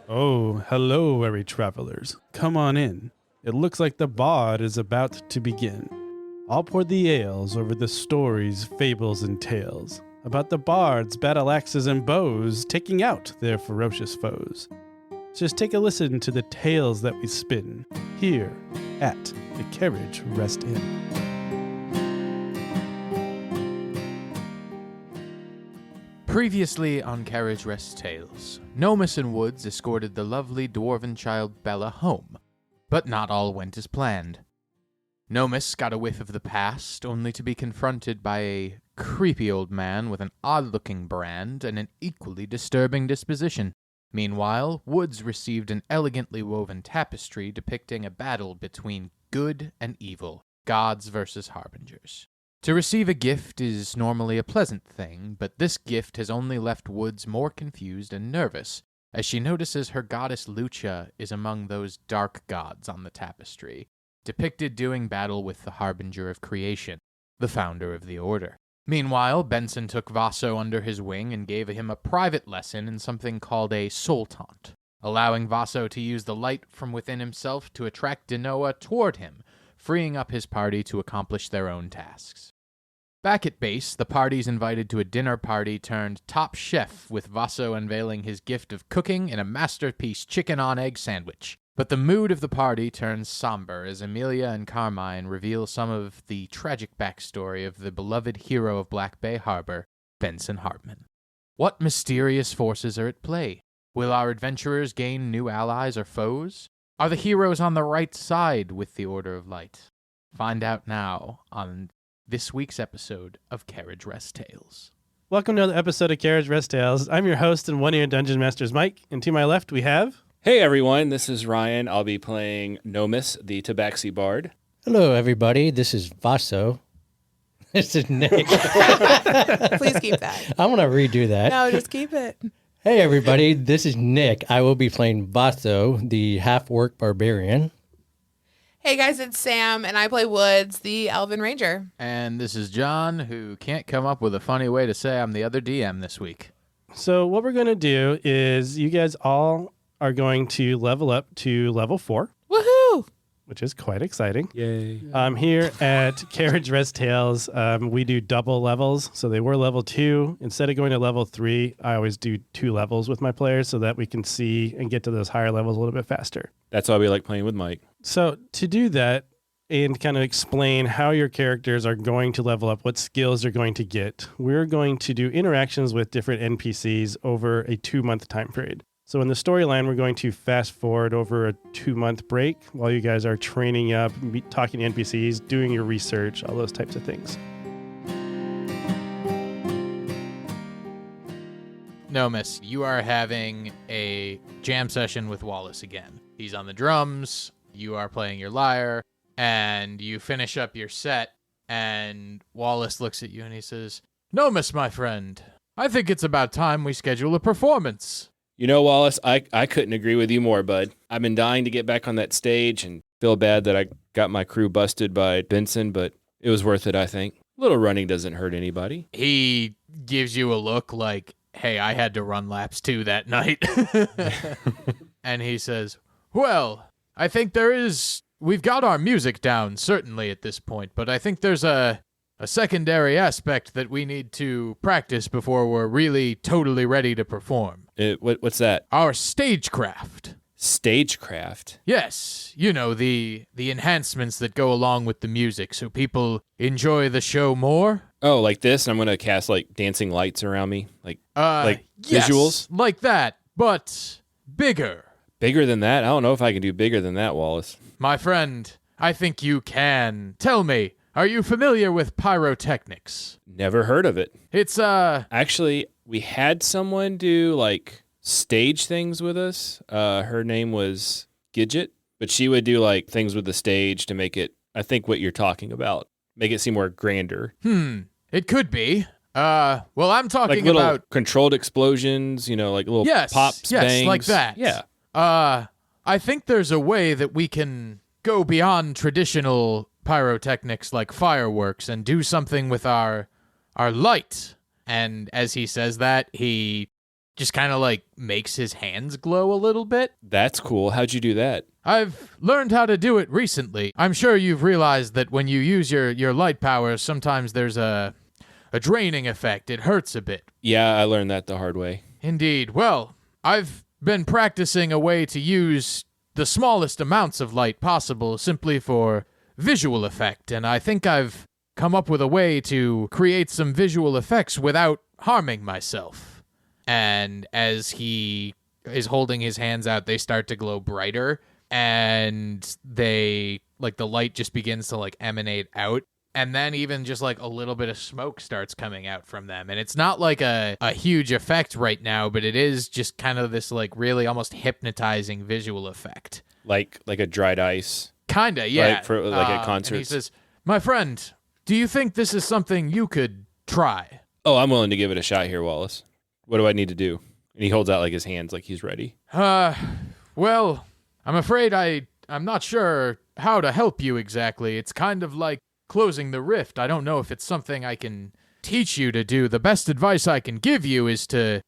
Oh, hello, weary travelers. Come on in. It looks like the bard is about to begin. I'll pour the ales over the stories, fables, and tales about the bards, battle axes, and bows taking out their ferocious foes. Just take a listen to the tales that we spin here at the Carriage Rest Inn. Previously on Carriage Rest Tales, Nomus and Woods escorted the lovely dwarven child Bella home, but not all went as planned. Nomus got a whiff of the past, only to be confronted by a creepy old man with an odd-looking brand and an equally disturbing disposition. Meanwhile, Woods received an elegantly woven tapestry depicting a battle between good and evil, gods versus harbingers. To receive a gift is normally a pleasant thing, but this gift has only left Woods more confused and nervous, as she notices her goddess Lucha is among those dark gods on the tapestry, depicted doing battle with the Harbinger of Creation, the founder of the Order. Meanwhile, Benson took Vaso under his wing and gave him a private lesson in something called a soul taunt, allowing Vaso to use the light from within himself to attract Denoa toward him, freeing up his party to accomplish their own tasks. Back at base, the party's invited to a dinner party turned top chef, with Vaso unveiling his gift of cooking in a masterpiece chicken-on-egg sandwich. But the mood of the party turns somber as Amelia and Carmine reveal some of the tragic backstory of the beloved hero of Black Bay Harbor, Benson Hartman. What mysterious forces are at play? Will our adventurers gain new allies or foes? Are the heroes on the right side with the Order of Light? Find out now on this week's episode of Carriage Rest Tales. Welcome to another episode of Carriage Rest Tales. I'm your host and one-year Dungeon Master's Mike, and to my left we have... Hey everyone, this is Ryan. I'll be playing Nomus, the Tabaxi Bard. Hello everybody, this is Vaso. This is Nick. Please keep that. I want to redo that. No, just keep it. Hey everybody, this is Nick. I will be playing Vaso, the half-orc barbarian. Hey guys, it's Sam, and I play Woods, the Elven Ranger. And this is John, who can't come up with a funny way to say I'm the other DM this week. So what we're going to do is you guys all are going to level up to level 4. Woohoo! Which is quite exciting. Yay. Here at Carriage Rest Tales, we do double levels. So they were level 2. Instead of going to level 3, I always do 2 levels with my players so that we can see and get to those higher levels a little bit faster. That's why we like playing with Mike. So to do that and kind of explain how your characters are going to level up, what skills they're going to get, we're going to do interactions with different NPCs over a 2-month time period. So in the storyline, we're going to fast forward over a 2-month break while you guys are training up, talking to NPCs, doing your research, all those types of things. Nomus, you are having a jam session with Wallace again. He's on the drums, you are playing your lyre, and you finish up your set, and Wallace looks at you and he says, Nomus, my friend, I think it's about time we schedule a performance. You know, Wallace, I couldn't agree with you more, bud. I've been dying to get back on that stage and feel bad that I got my crew busted by Benson, but it was worth it, I think. A little running doesn't hurt anybody. He gives you a look like, hey, I had to run laps too that night. And he says, well, I think we've got our music down, certainly at this point, but I think there's a secondary aspect that we need to practice before we're really totally ready to perform. What's that? Our stagecraft. Stagecraft? Yes, you know, the enhancements that go along with the music so people enjoy the show more. Oh, like this? I'm going to cast, like, dancing lights around me? Like yes, visuals? Like that, but bigger. Bigger than that? I don't know if I can do bigger than that, Wallace. My friend, I think you can. Tell me, are you familiar with pyrotechnics? Never heard of it. It's, Actually, we had someone do, like, stage things with us. Her name was Gidget, but she would do, like, things with the stage to make it, I think, what you're talking about. Make it seem more grander. It could be. Well, I'm talking like little about controlled explosions, you know, like little pops, yes, bangs. like that. Yeah. I think there's a way that we can go beyond traditional pyrotechnics like fireworks and do something with our light. And as he says that, he just kind of like makes his hands glow a little bit. That's cool. How'd you do that? I've learned how to do it recently. I'm sure you've realized that when you use your light powers, sometimes there's a draining effect. It hurts a bit. Yeah, I learned that the hard way. Indeed. Well, I've been practicing a way to use the smallest amounts of light possible simply for visual effect, and I think I've come up with a way to create some visual effects without harming myself. And as he is holding his hands out, they start to glow brighter, and they, like, the light just begins to, like, emanate out. And then even just, like, a little bit of smoke starts coming out from them. And it's not, like, a huge effect right now, but it is just kind of this, like, really almost hypnotizing visual effect. Like a dried ice? Kinda, yeah. Like for like at concerts? And he says, "My friend, do you think this is something you could try?" Oh, I'm willing to give it a shot here, Wallace. What do I need to do? And he holds out like his hands like he's ready. Well, I'm afraid I'm not sure how to help you exactly. It's kind of like closing the rift. I don't know if it's something I can teach you to do. The best advice I can give you is to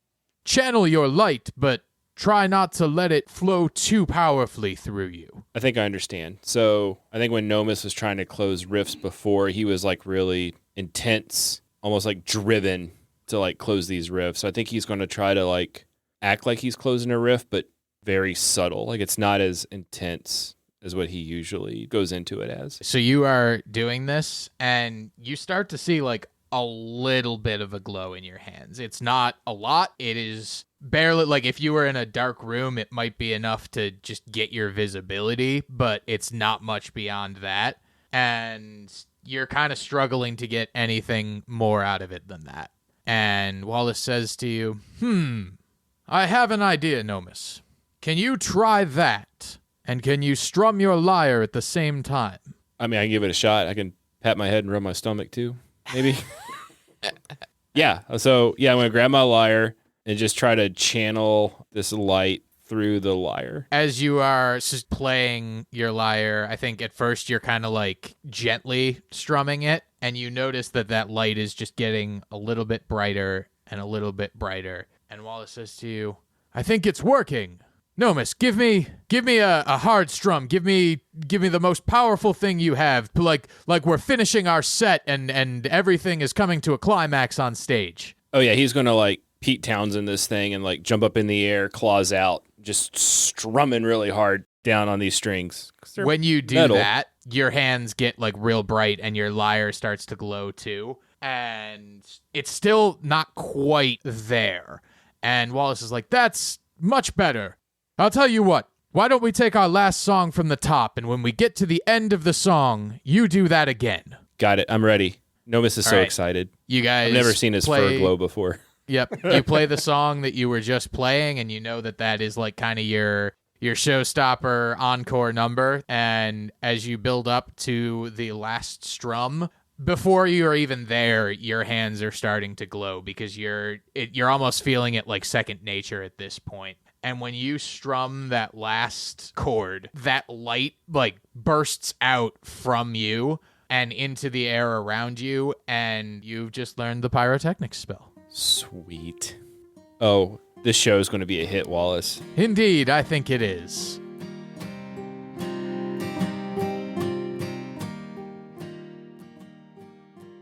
channel your light, but try not to let it flow too powerfully through you. I think I understand. So I think when Nomus was trying to close rifts before, he was like really intense, almost like driven to like close these rifts. So I think he's going to try to like act like he's closing a rift, but very subtle. Like it's not as intense as what he usually goes into it as. So you are doing this, and you start to see like a little bit of a glow in your hands. It's not a lot. It is barely, like if you were in a dark room, it might be enough to just get your visibility, but it's not much beyond that. And you're kind of struggling to get anything more out of it than that. And Wallace says to you, I have an idea, Nomus. Can you try that? And can you strum your lyre at the same time? I mean, I can give it a shot. I can pat my head and rub my stomach too, maybe. Yeah. So, yeah, I'm going to grab my lyre and just try to channel this light through the lyre. As you are playing your lyre, I think at first you're kind of like gently strumming it, and you notice that light is just getting a little bit brighter and a little bit brighter. And Wallace says to you, I think it's working. Nomus, give me a hard strum. Give me the most powerful thing you have. Like we're finishing our set and everything is coming to a climax on stage. Oh yeah, he's gonna like Pete Townsend this thing and like jump up in the air, claws out, just strumming really hard down on these strings. When you do metal. that, your hands get like real bright and your lyre starts to glow too. And it's still not quite there. And Wallace is like, that's much better. I'll tell you what, why don't we take our last song from the top, and when we get to the end of the song, you do that again. Got it. I'm ready. Nomus is All so right. excited. You guys I've never seen his fur glow before. Yep. You play the song that you were just playing, and you know that is like kind of your showstopper encore number. And as you build up to the last strum, before you're even there, your hands are starting to glow because you're almost feeling it like second nature at this point. And when you strum that last chord, that light like bursts out from you and into the air around you, and you've just learned the pyrotechnics spell. Sweet. Oh, this show is going to be a hit, Wallace. Indeed, I think it is.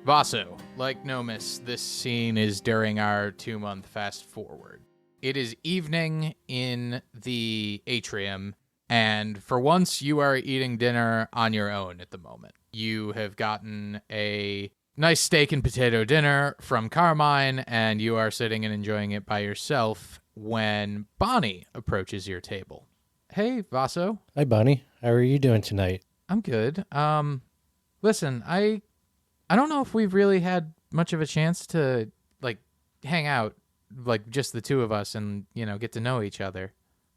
Vaso, like Nomus, this scene is during our 2-month fast forward. It is evening in the atrium, and for once you are eating dinner on your own at the moment. You have gotten a nice steak and potato dinner from Carmine, and you are sitting and enjoying it by yourself when Bonnie approaches your table. Hey, Vaso. Hi, Bonnie. How are you doing tonight? I'm good. Listen, I don't know if we've really had much of a chance to, like, hang out, like, just the two of us and, get to know each other.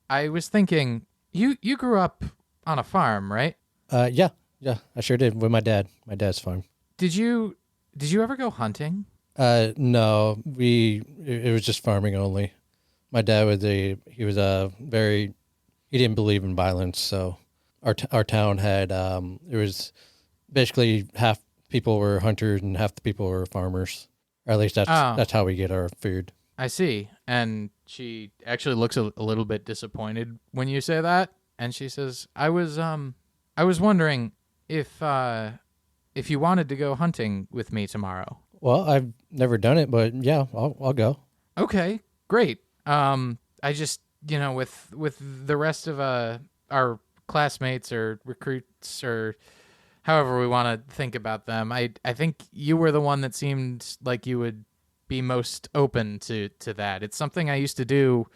I was thinking, you grew up on a farm, right? Yeah, I sure did with my dad's farm. Did you ever go hunting? No, it was just farming only. My dad he didn't believe in violence, so our town had, it was basically half people were hunters and half the people were farmers. Or at least that's how we get our food. I see. And she actually looks a little bit disappointed when you say that. And she says, I was wondering if you wanted to go hunting with me tomorrow. Well, I've never done it, but yeah, I'll go. Okay, great. I just, with the rest of our classmates or recruits or however we want to think about them, I think you were the one that seemed like you would be most open to that. It's something I used to do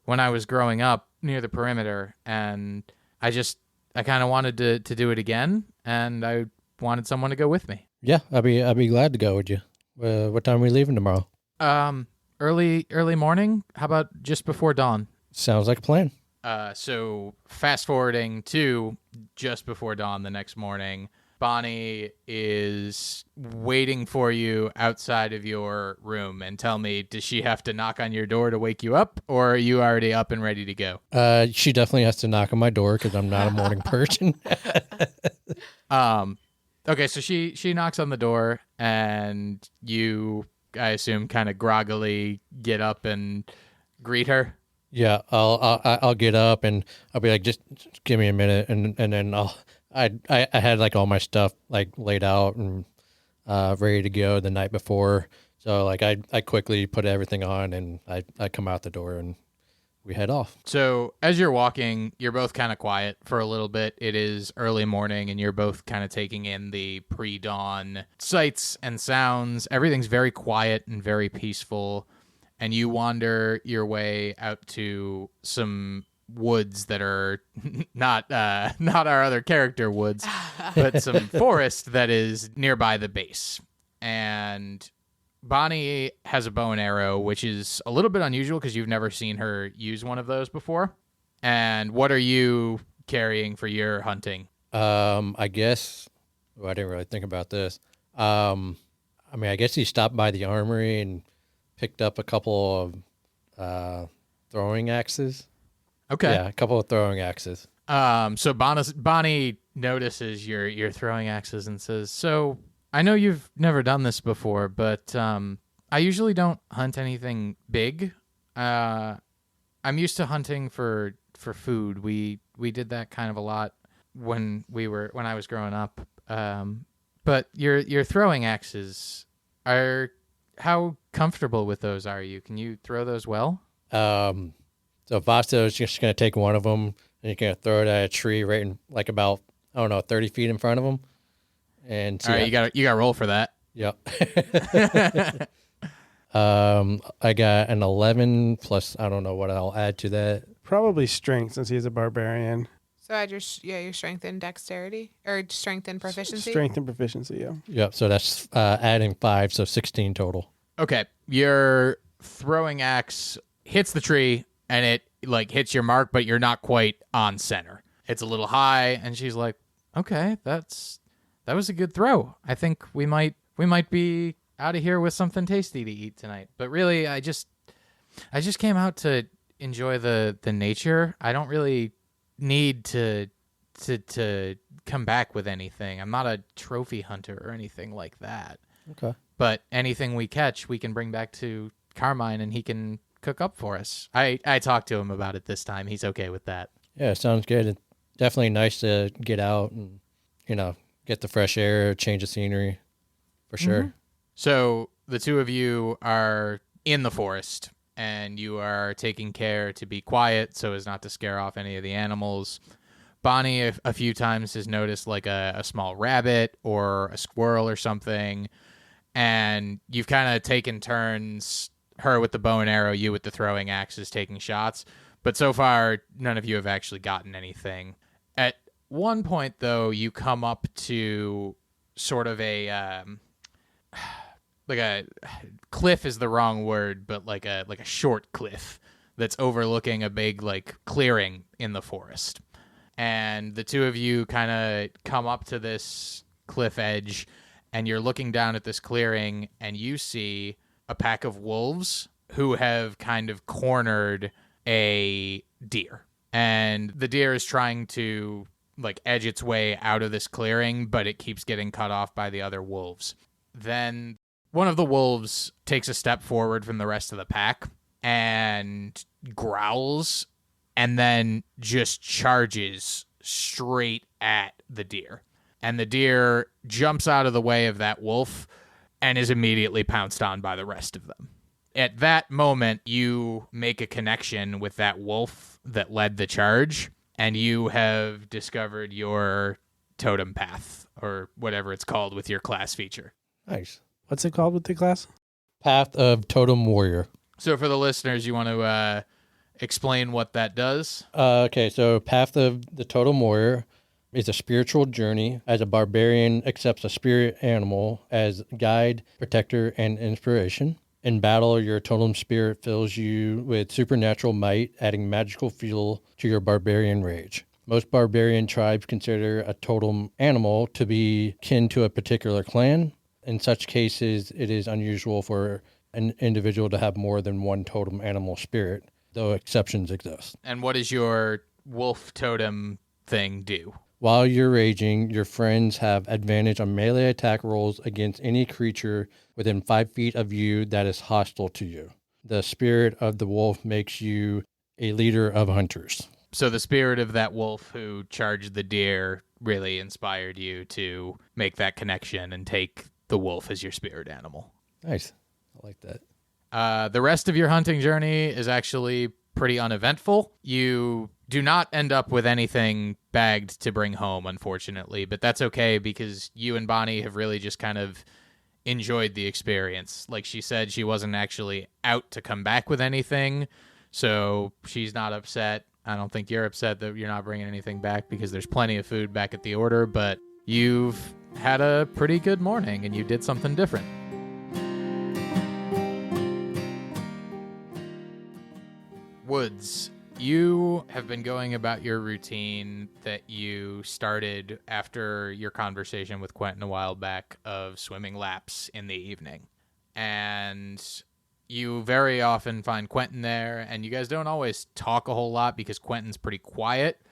when I was growing up near the perimeter, and I kind of wanted to do it again, and I wanted someone to go with me. Yeah, I'd be glad to go with you. What time are we leaving tomorrow? Early morning. How about just before dawn? Sounds like a plan. So fast forwarding to just before dawn the next morning, Bonnie is waiting for you outside of your room. And tell me, does she have to knock on your door to wake you up, or are you already up and ready to go? She definitely has to knock on my door because I'm not a morning person. Okay, so she knocks on the door, and you, I assume, kind of groggily get up and greet her. Yeah, I'll get up and I'll be like, just give me a minute, and then I had like all my stuff like laid out and ready to go the night before, so like I quickly put everything on and I come out the door and we head off. So as you're walking, you're both kind of quiet for a little bit. It is early morning, and you're both kind of taking in the pre-dawn sights and sounds. Everything's very quiet and very peaceful. And you wander your way out to some woods that are not our other character woods, but some forest that is nearby the base. And Bonnie has a bow and arrow, which is a little bit unusual because you've never seen her use one of those before. And what are you carrying for your hunting? I guess I didn't really think about this. I mean, I guess he stopped by the armory and picked up a couple of throwing axes. Okay. Yeah, a couple of throwing axes. So Bonnie notices your throwing axes and says, "So I know you've never done this before, but I usually don't hunt anything big. I'm used to hunting for food. We did that kind of a lot when I was growing up. But your throwing axes are, how comfortable with those are you? Can you throw those well?" So Vasto is just going to take one of them and he's going to throw it at a tree right in like about, 30 feet in front of him. And all right, you got to roll for that. Yep. I got an 11 plus, I don't know what I'll add to that. Probably strength since he's a barbarian. So add your strength and dexterity, or strength and proficiency? Strength and proficiency, yeah. Yep, so that's adding 5, so 16 total. Okay, your throwing axe hits the tree, and it like hits your mark, but you're not quite on center. It's a little high, and she's like, "Okay, that was a good throw. I think we might be out of here with something tasty to eat tonight." But really, I just came out to enjoy the nature. I don't really need to come back with anything. I'm not a trophy hunter or anything like that. Okay. But anything we catch, we can bring back to Carmine, and he can cook up for us. I talked to him about it this time. He's okay with that. Yeah, sounds good. It's definitely nice to get out and, get the fresh air, change the scenery, for sure. Mm-hmm. So the two of you are in the forest, and you are taking care to be quiet so as not to scare off any of the animals. Bonnie a few times has noticed like a small rabbit or a squirrel or something, and you've kind of taken turns, her with the bow and arrow, you with the throwing axes, taking shots. But so far, none of you have actually gotten anything. At one point, though, you come up to sort of a like a cliff is the wrong word, but like a short cliff that's overlooking a big like clearing in the forest. And the two of you kind of come up to this cliff edge, and you're looking down at this clearing, and you see a pack of wolves who have kind of cornered a deer. And the deer is trying to like edge its way out of this clearing, but it keeps getting cut off by the other wolves. Then One of the wolves takes a step forward from the rest of the pack and growls and then just charges straight at the deer. And the deer jumps out of the way of that wolf and is immediately pounced on by the rest of them. At that moment, you make a connection with that wolf that led the charge, and you have discovered your totem path, or whatever it's called with your class feature. Nice. What's it called with the class? Path of Totem Warrior. So for the listeners, you want to explain what that does? Okay, so Path of the Totem Warrior is a spiritual journey as a barbarian accepts a spirit animal as guide, protector, and inspiration. In battle, your totem spirit fills you with supernatural might, adding magical fuel to your barbarian rage. Most barbarian tribes consider a totem animal to be kin to a particular clan. In such cases, it is unusual for an individual to have more than one totem animal spirit, though exceptions exist. And what does your wolf totem thing do? While you're raging, your friends have advantage on melee attack rolls against any creature within 5 feet of you that is hostile to you. The spirit of the wolf makes you a leader of hunters. So the spirit of that wolf who charged the deer really inspired you to make that connection and take the wolf as your spirit animal. Nice. I like that. The rest of your hunting journey is actually pretty uneventful. You do not end up with anything bagged to bring home, unfortunately, but that's okay because you and Bonnie have really just kind of enjoyed the experience. Like she said, she wasn't actually out to come back with anything, so she's not upset. I don't think you're upset that you're not bringing anything back because there's plenty of food back at the order, but you've had a pretty good morning and you did something different. Woods, you have been going about your routine that you started after your conversation with Quentin a while back of swimming laps in the evening. And you very often find Quentin there, and you guys don't always talk a whole lot because Quentin's pretty quiet,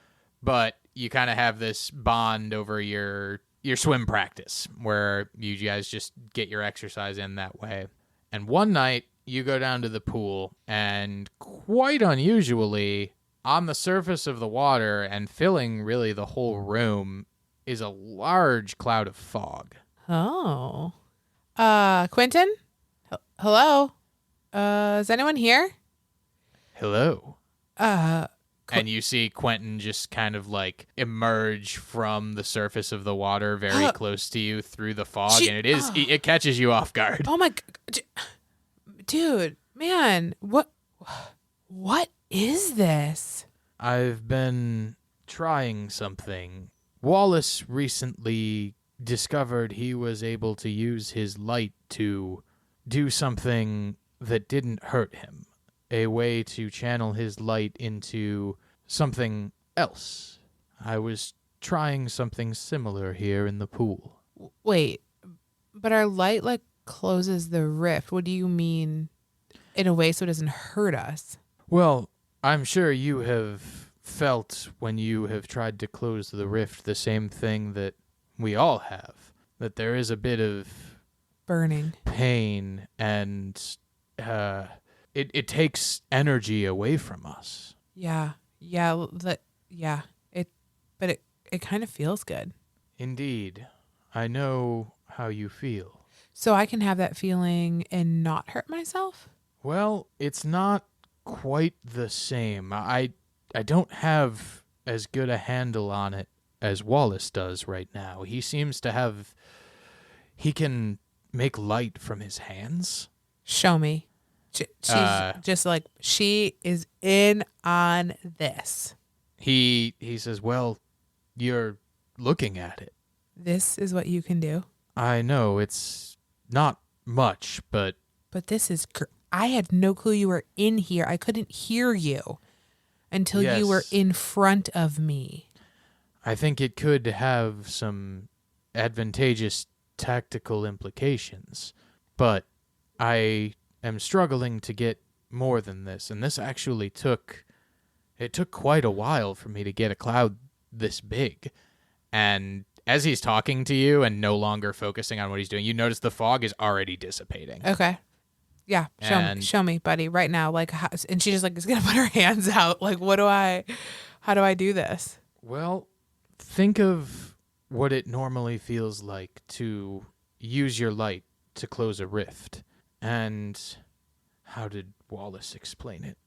but you kind of have this bond over your swim practice where you guys just get your exercise in that way. And one night, you go down to the pool, and quite unusually, on the surface of the water and filling really the whole room is a large cloud of fog. Oh. Quentin? Hello? Is anyone here? Hello. And you see Quentin just kind of like emerge from the surface of the water very close to you through the fog, and it catches you off guard. Oh my God. Dude, man, what is this? I've been trying something. Wallace recently discovered he was able to use his light to do something that didn't hurt him. A way to channel his light into something else. I was trying something similar here in the pool. Wait, but our light closes the rift. What do you mean in a way so it doesn't hurt us? Well, I'm sure you have felt when you have tried to close the rift the same thing that we all have, that there is a bit of burning pain and it takes energy away from us. It kind of feels good. Indeed. I know how you feel. So I can have that feeling and not hurt myself? Well, it's not quite the same. I don't have as good a handle on it as Wallace does right now. He seems to have... He can make light from his hands. Show me. She's just like, she is in on this. He says, well, you're looking at it. This is what you can do? I know, it's not much, but... But this is... I had no clue you were in here. I couldn't hear you until you were in front of me. I think it could have some advantageous tactical implications, but I am struggling to get more than this, and this actually took quite a while for me to get a cloud this big, and as he's talking to you and no longer focusing on what he's doing, you notice the fog is already dissipating. Okay. Yeah. Show me, buddy, right now. Like, and she just like is gonna put her hands out. Like, how do I do this? Well, think of what it normally feels like to use your light to close a rift. And how did Wallace explain it?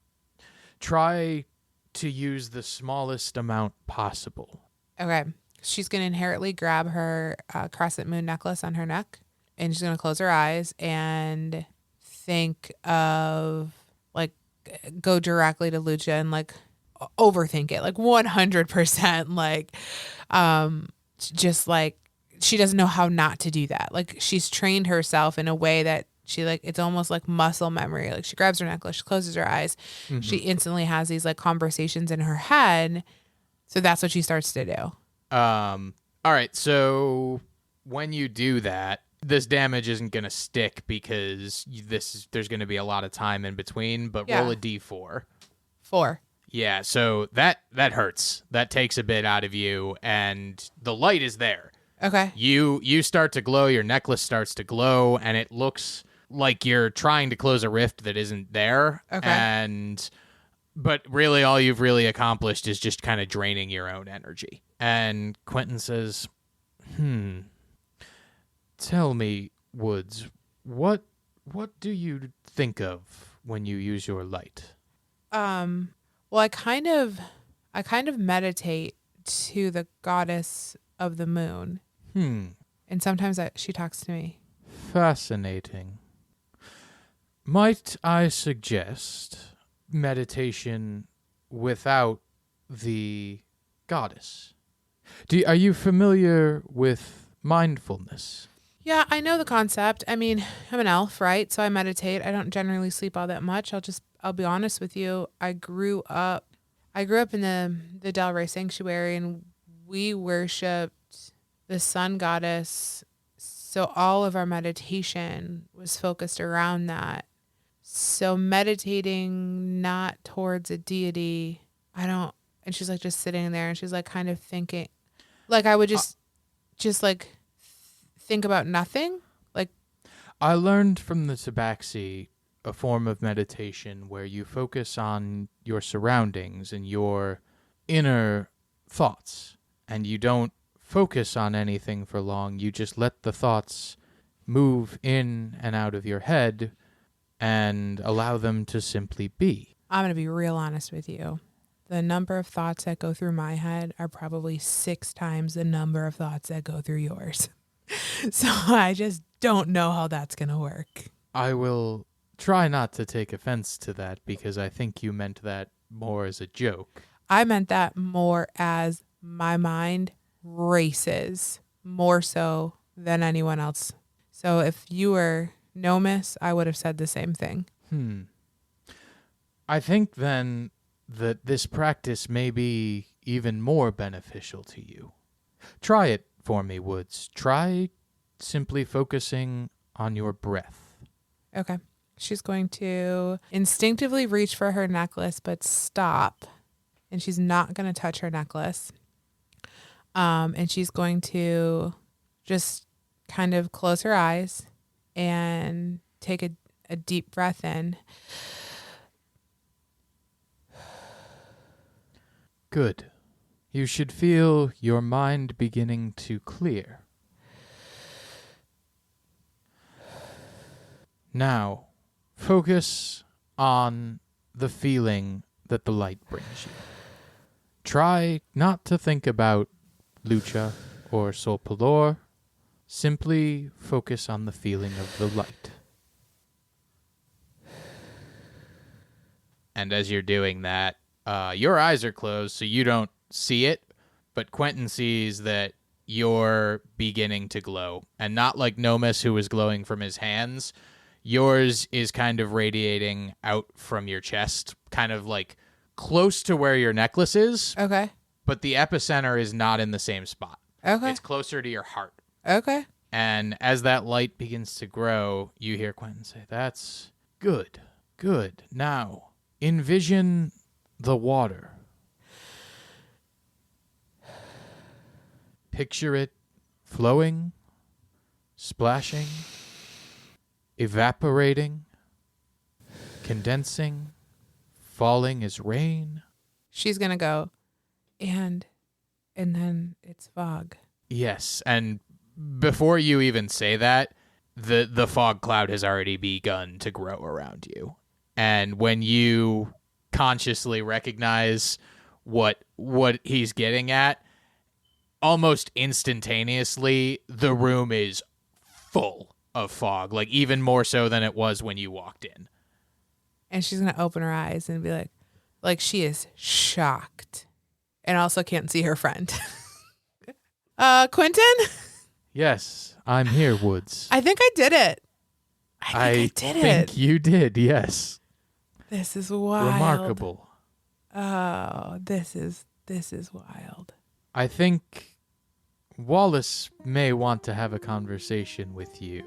Try to use the smallest amount possible. Okay. She's going to inherently grab her crescent moon necklace on her neck, and she's going to close her eyes and think of, like, go directly to Lucha and, like, overthink it, like 100%. Like, just like, she doesn't know how not to do that. Like, she's trained herself in a way that she, like, it's almost like muscle memory. Like, she grabs her necklace, she closes her eyes. Mm-hmm. She instantly has these, like, conversations in her head. So that's what she starts to do. All right. So when you do that, this damage isn't going to stick because there's going to be a lot of time in between, but roll a D4. 4. Yeah. So that hurts. That takes a bit out of you, and the light is there. Okay. You start to glow, your necklace starts to glow, and it looks like you're trying to close a rift that isn't there. Okay. But really all you've really accomplished is just kind of draining your own energy. And Quentin says, tell me, Woods, what do you think of when you use your light? Well, I kind of meditate to the goddess of the moon. And sometimes she talks to me. Fascinating. Might I suggest meditation without the goddess? Are you familiar with mindfulness? Yeah, I know the concept. I mean, I'm an elf, right? So I meditate. I don't generally sleep all that much. I'll be honest with you. I grew up in the Del Rey Sanctuary, and we worshipped the sun goddess. So all of our meditation was focused around that. So meditating not towards a deity, and she's like just sitting there, and she's like kind of thinking, like I would just like think about nothing. Like, I learned from the Tabaxi a form of meditation where you focus on your surroundings and your inner thoughts, and you don't focus on anything for long. You just let the thoughts move in and out of your head and allow them to simply be. I'm going to be real honest with you. The number of thoughts that go through my head are probably 6 times the number of thoughts that go through yours. So I just don't know how that's going to work. I will try not to take offense to that because I think you meant that more as a joke. I meant that more as my mind races more so than anyone else. So if you were Nomis, I would have said the same thing. I think then that this practice may be even more beneficial to you. Try it for me, Woods. Try simply focusing on your breath. Okay. She's going to instinctively reach for her necklace, but stop. And she's not going to touch her necklace. And she's going to just kind of close her eyes and take a deep breath in. Good. You should feel your mind beginning to clear. Now, focus on the feeling that the light brings you. Try not to think about Lucha or Solpalor. Simply focus on the feeling of the light. And as you're doing that, your eyes are closed, so you don't see it, but Quentin sees that you're beginning to glow. And not like Nomis, who was glowing from his hands. Yours is kind of radiating out from your chest, kind of like close to where your necklace is. Okay. But the epicenter is not in the same spot. Okay. It's closer to your heart. Okay. And as that light begins to grow, you hear Quentin say, "That's good. Good. Now, envision the water. Picture it flowing, splashing, evaporating, condensing, falling as rain. She's going to go, and then it's fog. Yes, and before you even say that, the fog cloud has already begun to grow around you. And when you consciously recognize what he's getting at, almost instantaneously, the room is full of fog, like even more so than it was when you walked in. And she's going to open her eyes and be like she is shocked and also can't see her friend. Quentin? Yes, I'm here, Woods. I think I did it. I think you did, yes. This is wild. Remarkable. Oh, this is wild. I think Wallace may want to have a conversation with you.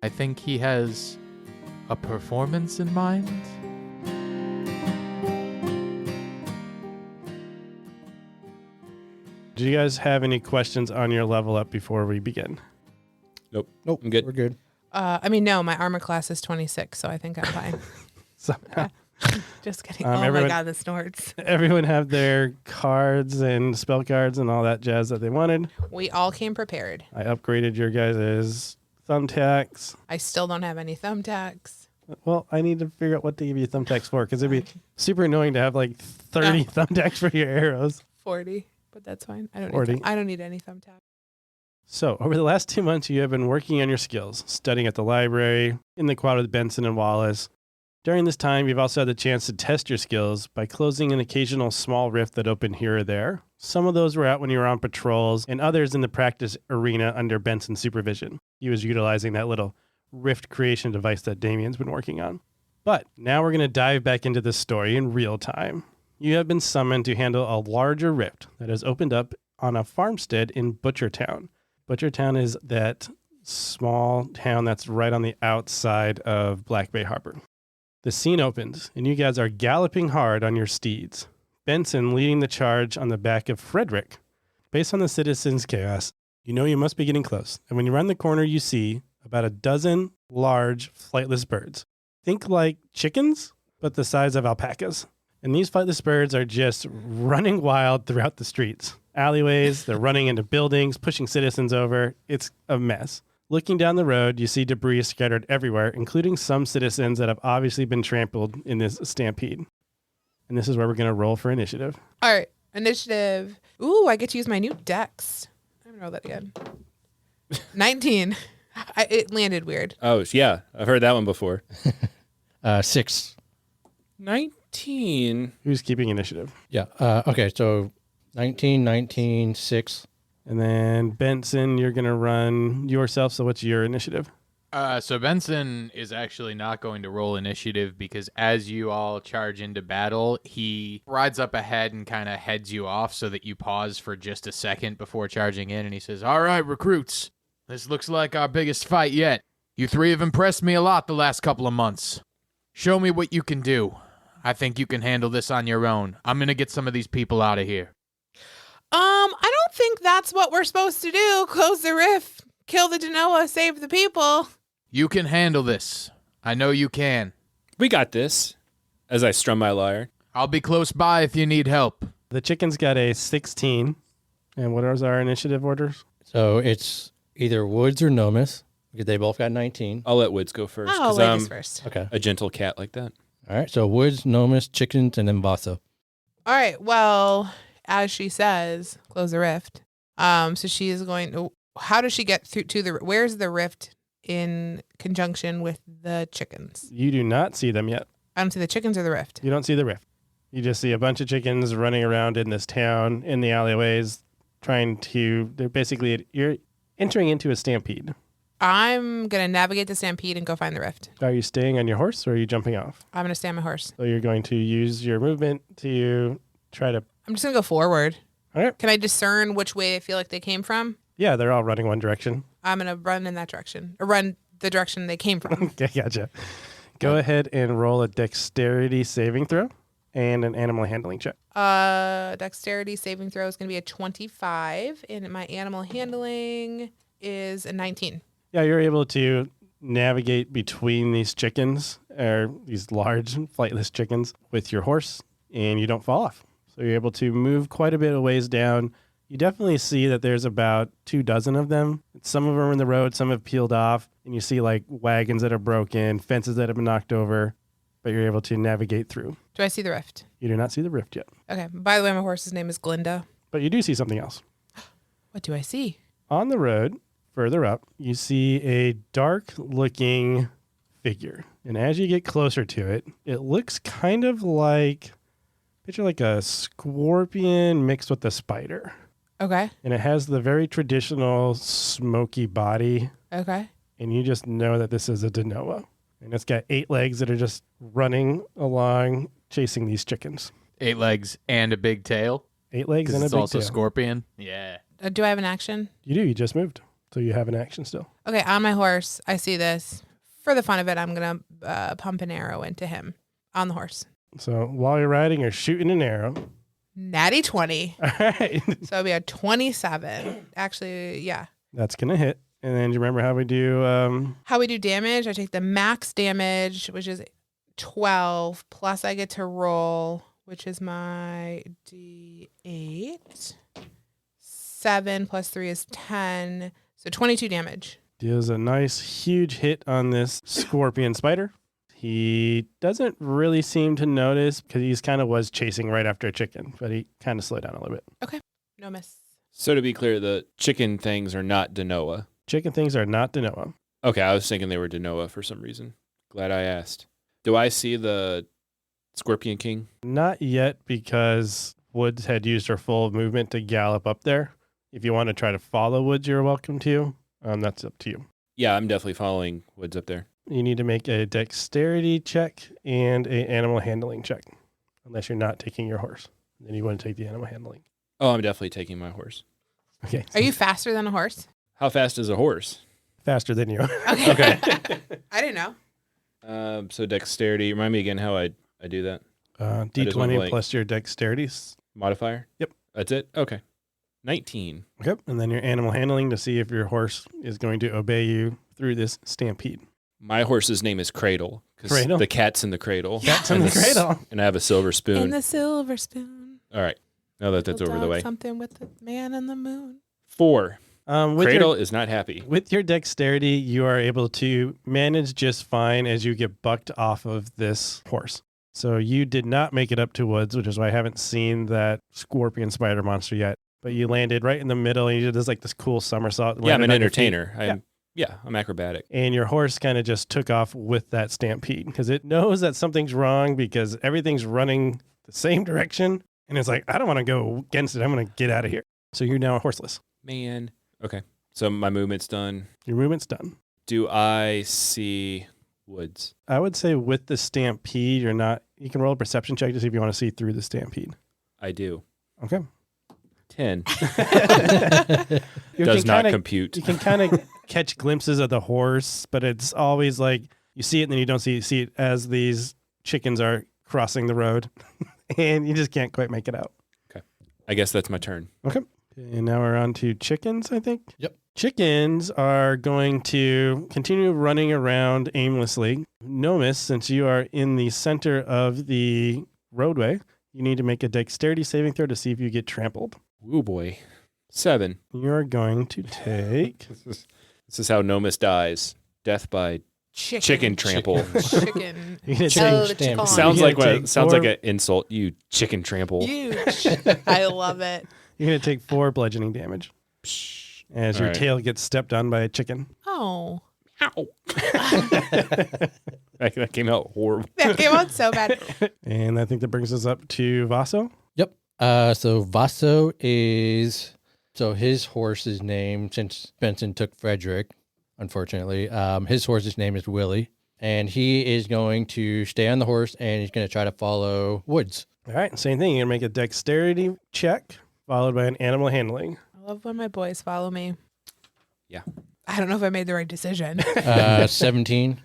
I think he has a performance in mind. Do you guys have any questions on your level up before we begin? Nope. Nope. I'm good. We're good. No, my armor class is 26, so I think I'm fine. Somehow. Just kidding. Everyone, my God, the snorts. Everyone have their cards and spell cards and all that jazz that they wanted. We all came prepared. I upgraded your guys' thumbtacks. I still don't have any thumbtacks. Well, I need to figure out what to give you thumbtacks for, because it'd be super annoying to have like 30 thumbtacks for your arrows. 40, but that's fine. I don't 40. I don't need any thumbtacks. So, over the last 2 months, you have been working on your skills, studying at the library, in the quad with Benson and Wallace. During this time, you've also had the chance to test your skills by closing an occasional small rift that opened here or there. Some of those were out when you were on patrols, and others in the practice arena under Benson's supervision. He was utilizing that little rift creation device that Damien's been working on. But now we're going to dive back into the story in real time. You have been summoned to handle a larger rift that has opened up on a farmstead in Butchertown. Butchertown is that small town that's right on the outside of Black Bay Harbor. The scene opens, and you guys are galloping hard on your steeds. Benson leading the charge on the back of Frederick. Based on the citizens' chaos, you know you must be getting close. And when you round the corner, you see about a dozen large flightless birds. Think like chickens, but the size of alpacas. And these flightless birds are just running wild throughout the streets. Alleyways, they're running into buildings, pushing citizens over. It's a mess. Looking down the road, you see debris scattered everywhere, including some citizens that have obviously been trampled in this stampede. And this is where we're going to roll for initiative. All right, initiative. Ooh, I get to use my new dex. I'm gonna roll that again. 19. It landed weird. Oh, yeah. I've heard that one before. 6. 19. Who's keeping initiative? Yeah. Okay. So 19, 19, 6. And then Benson, you're going to run yourself. So what's your initiative? So Benson is actually not going to roll initiative because as you all charge into battle, he rides up ahead and kind of heads you off so that you pause for just a second before charging in. And he says, "All right, recruits, this looks like our biggest fight yet. You three have impressed me a lot the last couple of months. Show me what you can do. I think you can handle this on your own. I'm going to get some of these people out of here." I don't think that's what we're supposed to do. Close the rift, kill the Genoa, save the people. You can handle this. I know you can. We got this. As I strum my lyre. I'll be close by if you need help. The chickens got a 16. And what are our initiative orders? So it's either Woods or Nomis because they both got 19. I'll let Woods go first. Oh, 'cause ladies I'm first. Okay. a gentle cat like that. All right. So Woods, Nomis, chickens, and then Vasa. All right. Well, as she says, close the rift. So she is going to. How does she get through to the? Where's the rift in conjunction with the chickens? You do not see them yet. I don't see the chickens or the rift. You don't see the rift. You just see a bunch of chickens running around in this town in the alleyways you're entering into a stampede. I'm going to navigate the stampede and go find the rift. Are you staying on your horse or are you jumping off? I'm going to stay on my horse. So you're going to use your movement to try to... I'm just going to go forward. All right. Can I discern which way I feel like they came from? Yeah, they're all running one direction. I'm going to run in that direction. Or run the direction they came from. Okay, gotcha. Go ahead and roll a dexterity saving throw. and an animal handling check. Dexterity saving throw is going to be a 25, and my animal handling is a 19. Yeah, you're able to navigate between these chickens, or these large flightless chickens, with your horse, and you don't fall off. So you're able to move quite a bit of ways down. You definitely see that there's about 24 of them. Some of them are in the road, some have peeled off, and you see like wagons that are broken, fences that have been knocked over, but you're able to navigate through. Do I see the rift? You do not see the rift yet, Okay. By the way, my horse's name is Glinda. but you do see something else. What do I see? On the road, further up, you see a dark-looking figure. And as you get closer to it, it looks kind of like, picture like a scorpion mixed with a spider. Okay. And it has the very traditional smoky body. Okay. And you just know that this is a Denoa. And it's got 8 legs that are just running along, chasing these chickens. 8 legs and a big tail. 8 legs Because and a it's big also tail. scorpion. Yeah. Do I have an action? You do. You just moved. So you have an action still. Okay, on my horse, I see this. For the fun of it, I'm going to pump an arrow into him on the horse. So while you're riding, you're shooting an arrow. Natty 20. All right. So it'll be a 27. Actually, yeah. That's going to hit. And then do you remember how we do? How we do damage, I take the max damage, which is 12, plus I get to roll, which is my D8. 7 plus 3 is 10. So 22 damage. Deals a nice, huge hit on this scorpion spider. He doesn't really seem to notice because he's kind of was chasing right after a chicken, but he kind of slowed down a little bit. No miss. So to be clear, the chicken things are not Denoa. Chicken things are not Denoa. Okay, I was thinking they were Denoa for some reason. Glad I asked. Do I see the Scorpion King? Not yet, because Woods had used her full movement to gallop up there. If you want to try to follow Woods, you're welcome to. That's up to you. Yeah, I'm definitely following Woods up there. You need to make a dexterity check and an animal handling check, unless you're not taking your horse. Then you want to take the animal handling. Oh, I'm definitely taking my horse. Okay. Are you faster than a horse? How fast is a horse? Faster than you. Okay. I didn't know. So dexterity. Remind me again how I do that. D20 blank. plus your dexterity. Modifier? Yep. That's it? Okay. 19. Okay. And then your animal handling to see if your horse is going to obey you through this stampede. My horse's name is Cradle. 'Cause Cradle? the cat's in the cradle. Cat's in the cradle. And I have a silver spoon. In the silver spoon. All right. Now that that's Little over the dog, way. Something with the man and the moon. 4. With Cradle is not happy. With your dexterity, you are able to manage just fine as you get bucked off of this horse. So you did not make it up to Woods, which is why I haven't seen that scorpion spider monster yet. But you landed right in the middle, and you did like this cool somersault. Yeah, I'm landed an on your feet. entertainer. I'm acrobatic. And your horse kind of just took off with that stampede because it knows that something's wrong because everything's running the same direction. And it's like, I don't want to go against it. I'm going to get out of here. So you're now horseless. Man. Okay. So my movement's done. Your movement's done. Do I see Woods? I would say with the stampede, you're not. You can roll a perception check to see if you want to see through the stampede. I do. Okay. 10. You Does can not kinda- compute. You can kind of catch glimpses of the horse, but it's always like you see it and then you don't see it as these chickens are crossing the road, and you just can't quite make it out. I guess that's my turn. Okay. And now we're on to chickens, I think. Yep. Chickens are going to continue running around aimlessly. Nomis, since you are in the center of the roadway, you need to make a dexterity saving throw to see if you get trampled. Ooh, boy. 7. You're going to take... This is how Nomis dies. Death by chicken trample. Chicken. You're gonna Oh, take- the chicken. Sounds You're like gonna what? take Sounds four- like an insult. You chicken trample. Huge. I love it. You're going to take 4 bludgeoning damage as your All right. tail gets stepped on by a chicken. Oh. Ow. That came out horrible. That came out so bad. And I think that brings us up to Vaso. Yep. So Vaso is, so his horse's name, since Benson took Frederick, unfortunately, his horse's name is Willie. And he is going to stay on the horse and he's going to try to follow Woods. All right, same thing. You're going to make a dexterity check followed by an animal handling. I love when my boys follow me. Yeah. I don't know if I made the right decision. 17.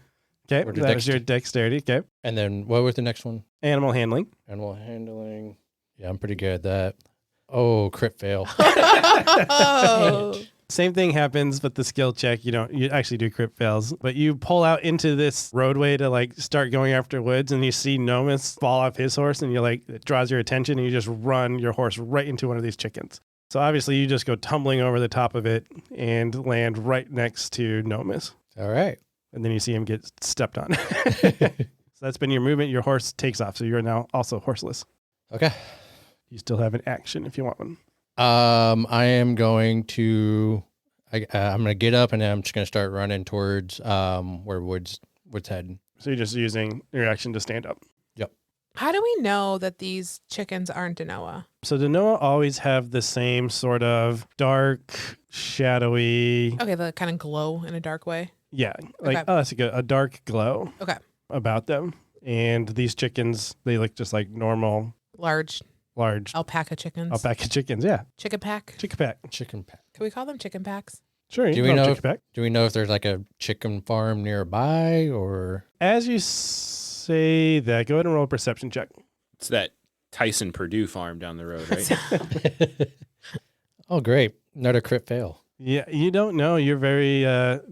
Okay, Or that is your dexterity. Okay. And then what was the next one? Animal handling. Animal handling. Yeah, I'm pretty good at that. Oh, crit fail. Oh. Same thing happens with the skill check. You actually do crit fails, but you pull out into this roadway to like start going after woods, and you see Nomus fall off his horse, and it draws your attention, and you just run your horse right into one of these chickens. So obviously you just go tumbling over the top of it and land right next to Nomus. All right. And then you see him get stepped on. So that's been your movement. Your horse takes off. So you're now also horseless. Okay. You still have an action if you want one. I am going to, I'm going to get up and then I'm just going to start running towards where Wood's heading. So you're just using your action to stand up. Yep. How do we know that these chickens aren't Danoa? So Danoa always have the same sort of dark, shadowy. Okay, the kind of glow in a dark way. Yeah. Like, Okay. oh, that's a dark glow Okay. about them. And these chickens, they look just like normal, Large alpaca chickens. alpaca chickens. Yeah. Chicken pack. Chicken pack. Chicken pack. Can we call them chicken packs? Sure. Do You we can call them know chicken pack. Do we know if there's like a chicken farm nearby or? As you say that, go ahead and roll a perception check. It's that Tyson Purdue farm down the road, right? Oh, great. Another crit fail. Yeah, you don't know. You're very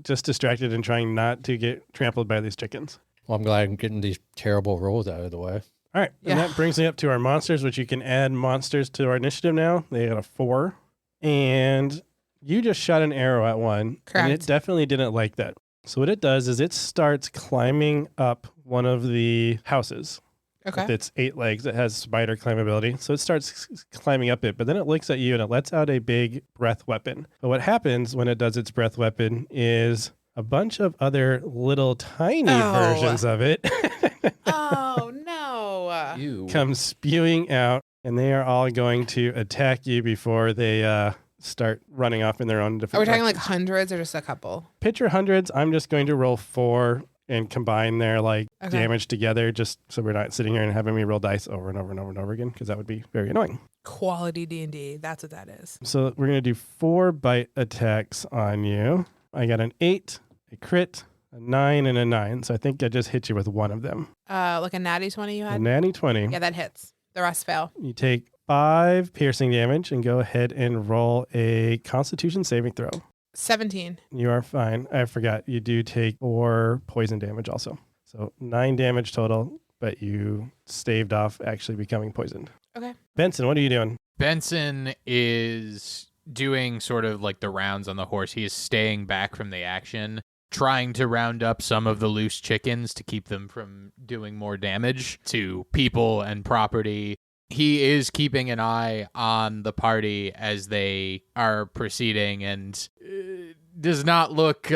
just distracted and trying not to get trampled by these chickens. Well, I'm glad I'm getting these terrible rolls out of the way. All right, and Yeah. that brings me up to our monsters, which you can add monsters to our initiative now. They got a 4. And you just shot an arrow at one. Correct. And it definitely didn't like that. So what it does is it starts climbing up one of the houses. Okay. With its 8 legs. It has spider climbability. So it starts climbing up it, but then it looks at you and it lets out a big breath weapon. But what happens when it does its breath weapon is a bunch of other little tiny Oh. versions of it Oh, no. Ew. come spewing out, and they are all going to attack you before they start running off in their own Are different we talking like directions. hundreds or just a couple? Picture hundreds. I'm just going to roll 4 and combine their Okay. damage together, just so we're not sitting here and having me roll dice over and over and over and over again, because that would be very annoying. Quality D&D. That's what that is. So we're going to do 4 bite attacks on you. I got an 8, a crit, a 9, and a 9. So I think I just hit you with one of them. Like a natty 20 you A had? natty 20. Yeah, that hits. The rest fail. You take 5 piercing damage and go ahead and roll a Constitution saving throw. 17. You are fine. I forgot. You do take 4 poison damage also. So 9 damage total, but you staved off actually becoming poisoned. Okay. Benson, what are you doing? Benson is doing sort of like the rounds on the horse. He is staying back from the action, trying to round up some of the loose chickens to keep them from doing more damage to people and property. He is keeping an eye on the party as they are proceeding and does not look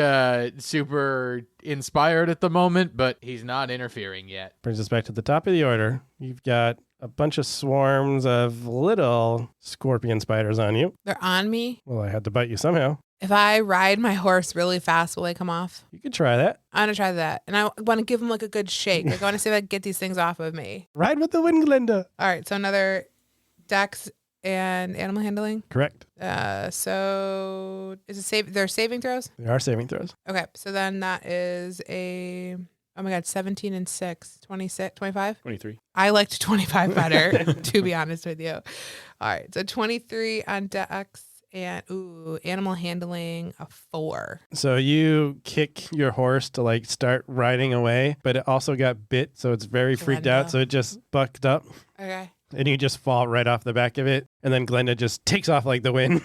super inspired at the moment, but he's not interfering yet. Brings us back to the top of the order. You've got a bunch of swarms of little scorpion spiders on you. They're on me. Well, I had to bite you somehow. If I ride my horse really fast, will they come off? You could try that. I want to try that. And I want to give them like a good shake. Like, I want to see if I can get these things off of me. Ride with the wind, Glinda. All right. So another dex and animal handling. Correct. So is it they're saving throws? There are saving throws. Okay. So then that is a, oh my God, 17 and 6, 26, 25. 23. I liked 25 better, to be honest with you. All right. So 23 on dex and animal handling a 4. So you kick your horse to like start riding away, but it also got bit, so it's very freaked out. Glenda. So it just bucked up, Okay. and you just fall right off the back of it, and then Glenda just takes off like the wind.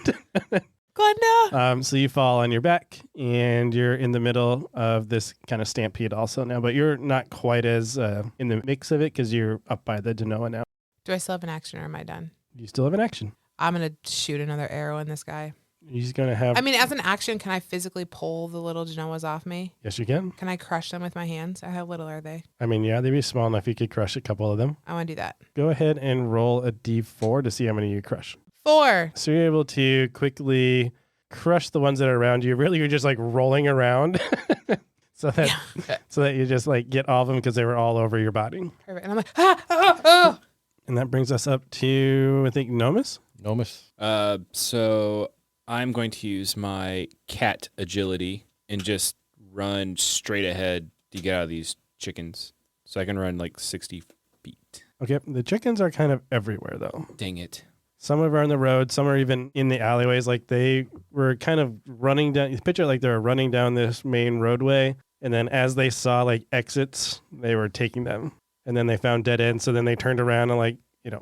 Glenda. So you fall on your back, and you're in the middle of this kind of stampede also now, but you're not quite as in the mix of it because you're up by the Danoa now. Do I still have an action or am I done? You still have an action. I'm going to shoot another arrow in this guy. He's going to have... I mean, as an action, can I physically pull the little Genoas off me? Yes, you can. Can I crush them with my hands? How little are they? I mean, yeah, they'd be small enough you could crush a couple of them. I want to do that. Go ahead and roll a d4 to see how many you crush. 4. So you're able to quickly crush the ones that are around you. Really, you're just like rolling around so that you just like get all of them because they were all over your body. Perfect. And I'm like, oh. And that brings us up to, I think, Nomus. Nomus. So I'm going to use my cat agility and just run straight ahead to get out of these chickens so I can run like 60 feet? Okay, the chickens are kind of everywhere, though. Dang it. Some of them are on the road. Some are even in the alleyways. Like they were kind of running down. You picture it like they were running down this main roadway. And then as they saw like exits, they were taking them. And then they found dead ends. So then they turned around and like,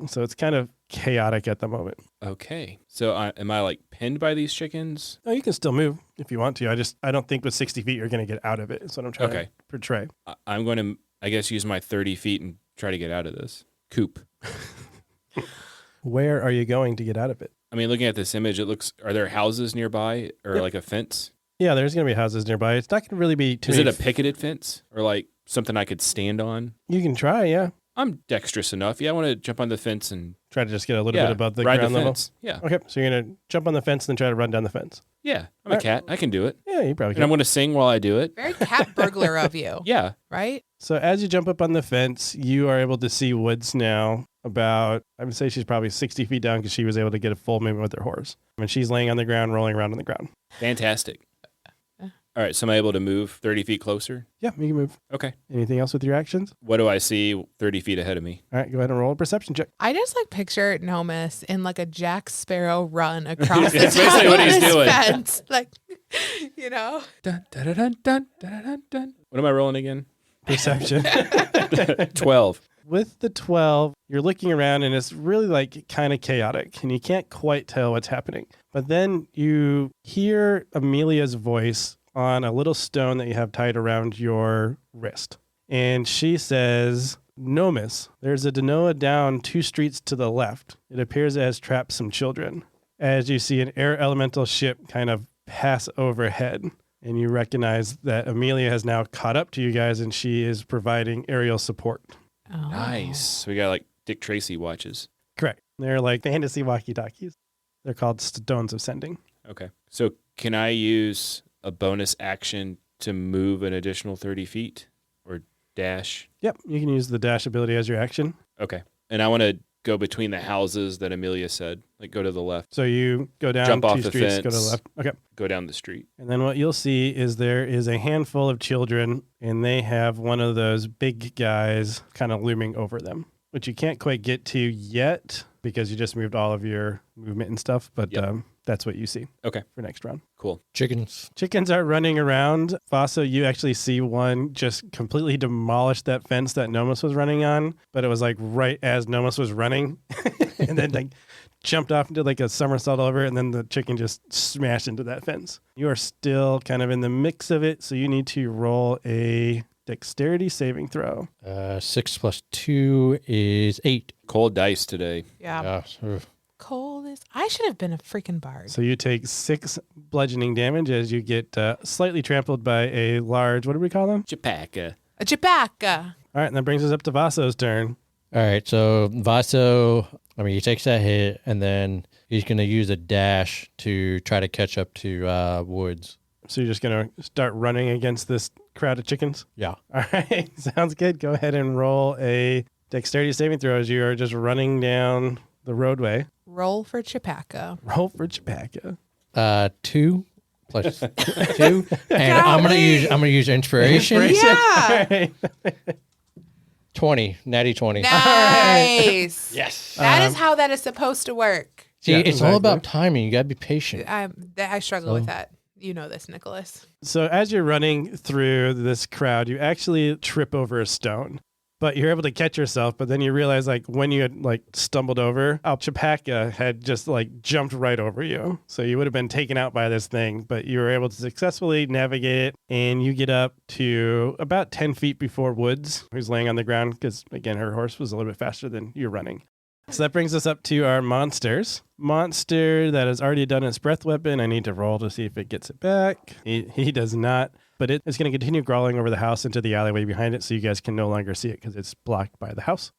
so it's kind of chaotic at the moment. Okay. So am I like pinned by these chickens? Oh, you can still move if you want to. I don't think with 60 feet you're going to get out of it. That's what I'm trying to portray. I'm going to, I guess, use my 30 feet and try to get out of this coop. Where are you going to get out of it? I mean, looking at this image, are there houses nearby or like a fence? Yeah, there's going to be houses nearby. It's not going to really be too Is it a picketed fence or like something I could stand on? You can try, yeah. I'm dexterous enough. Yeah, I want to jump on the fence and try to just get a little bit above the ride ground the level. fence. Yeah. Okay, so you're going to jump on the fence and then try to run down the fence. Yeah, I'm a cat. I can do it. Yeah, you probably And can. I'm going to sing while I do it. Very cat burglar of you. Yeah. Right? So as you jump up on the fence, you are able to see Woods now about, I would say she's probably 60 feet down because she was able to get a full movement with her horse. And she's laying on the ground, rolling around on the ground. Fantastic. All right, so am I able to move 30 feet closer? Yeah, you can move. Okay. Anything else with your actions? What do I see 30 feet ahead of me? All right, go ahead and roll a perception check. I just like picture Nomus in like a Jack Sparrow run across the That's basically what he's doing. fence. Like, Dun, dun, dun, dun, dun, dun, dun. What am I rolling again? Perception. 12. With the 12, you're looking around and it's really like kind of chaotic and you can't quite tell what's happening. But then you hear Amelia's voice on a little stone that you have tied around your wrist. And she says, Nomus, there's a Denoa down 2 streets to the left. It appears it has trapped some children. As you see an air elemental ship kind of pass overhead. And you recognize that Amelia has now caught up to you guys and she is providing aerial support. oh. Nice. We got like Dick Tracy watches. Correct. They're like fantasy walkie-talkies. They're called Stones of Sending. Okay. So can I use a bonus action to move an additional 30 feet or dash? Yep, you can use the dash ability as your action. Okay. And I want to go between the houses that Amelia said, like go to the left, So you go down Jump 2 off the streets, go to the fence. left. Okay. go down the street. And then what you'll see is there is a handful of children, and they have one of those big guys kind of looming over them, which you can't quite get to yet because you just moved all of your movement and stuff. But Yep. that's what you see. Okay. For next round. Cool. Chickens. Chickens are running around. Vaso, you actually see one just completely demolish that fence that Nomus was running on, but it was like right as Nomus was running, and then like jumped off and did like a somersault over it, and then the chicken just smashed into that fence. You are still kind of in the mix of it, so you need to roll a dexterity saving throw. 6 + 2 is 8. Cold dice today. Yeah. Cold is. I should have been a freaking bard. So you take 6 bludgeoning damage as you get slightly trampled by a large, what do we call them? Chipaka. A chipaka. All right, and that brings us up to Vaso's turn. All right, so Vaso, he takes that hit, and then he's going to use a dash to try to catch up to Woods. So you're just going to start running against this crowd of chickens? Yeah. All right, sounds good. Go ahead and roll a dexterity saving throw as you are just running down the roadway. Roll for chipaka. Roll for Chipaka. 2 + 2, and I'm gonna use inspiration. Yeah. All right. 20, natty 20. Nice. Yes. That is how that is supposed to work. See, Yeah, it's all about exactly. timing. You gotta be patient. I struggle with that. You know this, Nicholas. So as you're running through this crowd, you actually trip over a stone, but you're able to catch yourself. But then you realize, like, when you had like stumbled over, Chipaka had just like jumped right over you. So you would have been taken out by this thing, but you were able to successfully navigate it. And you get up to about 10 feet before Woods, who's laying on the ground because, again, her horse was a little bit faster than you're running. So that brings us up to our monsters. Monster that has already done its breath weapon. I need to roll to see if it gets it back. He does not. But it is going to continue crawling over the house into the alleyway behind it, so you guys can no longer see it because it's blocked by the house.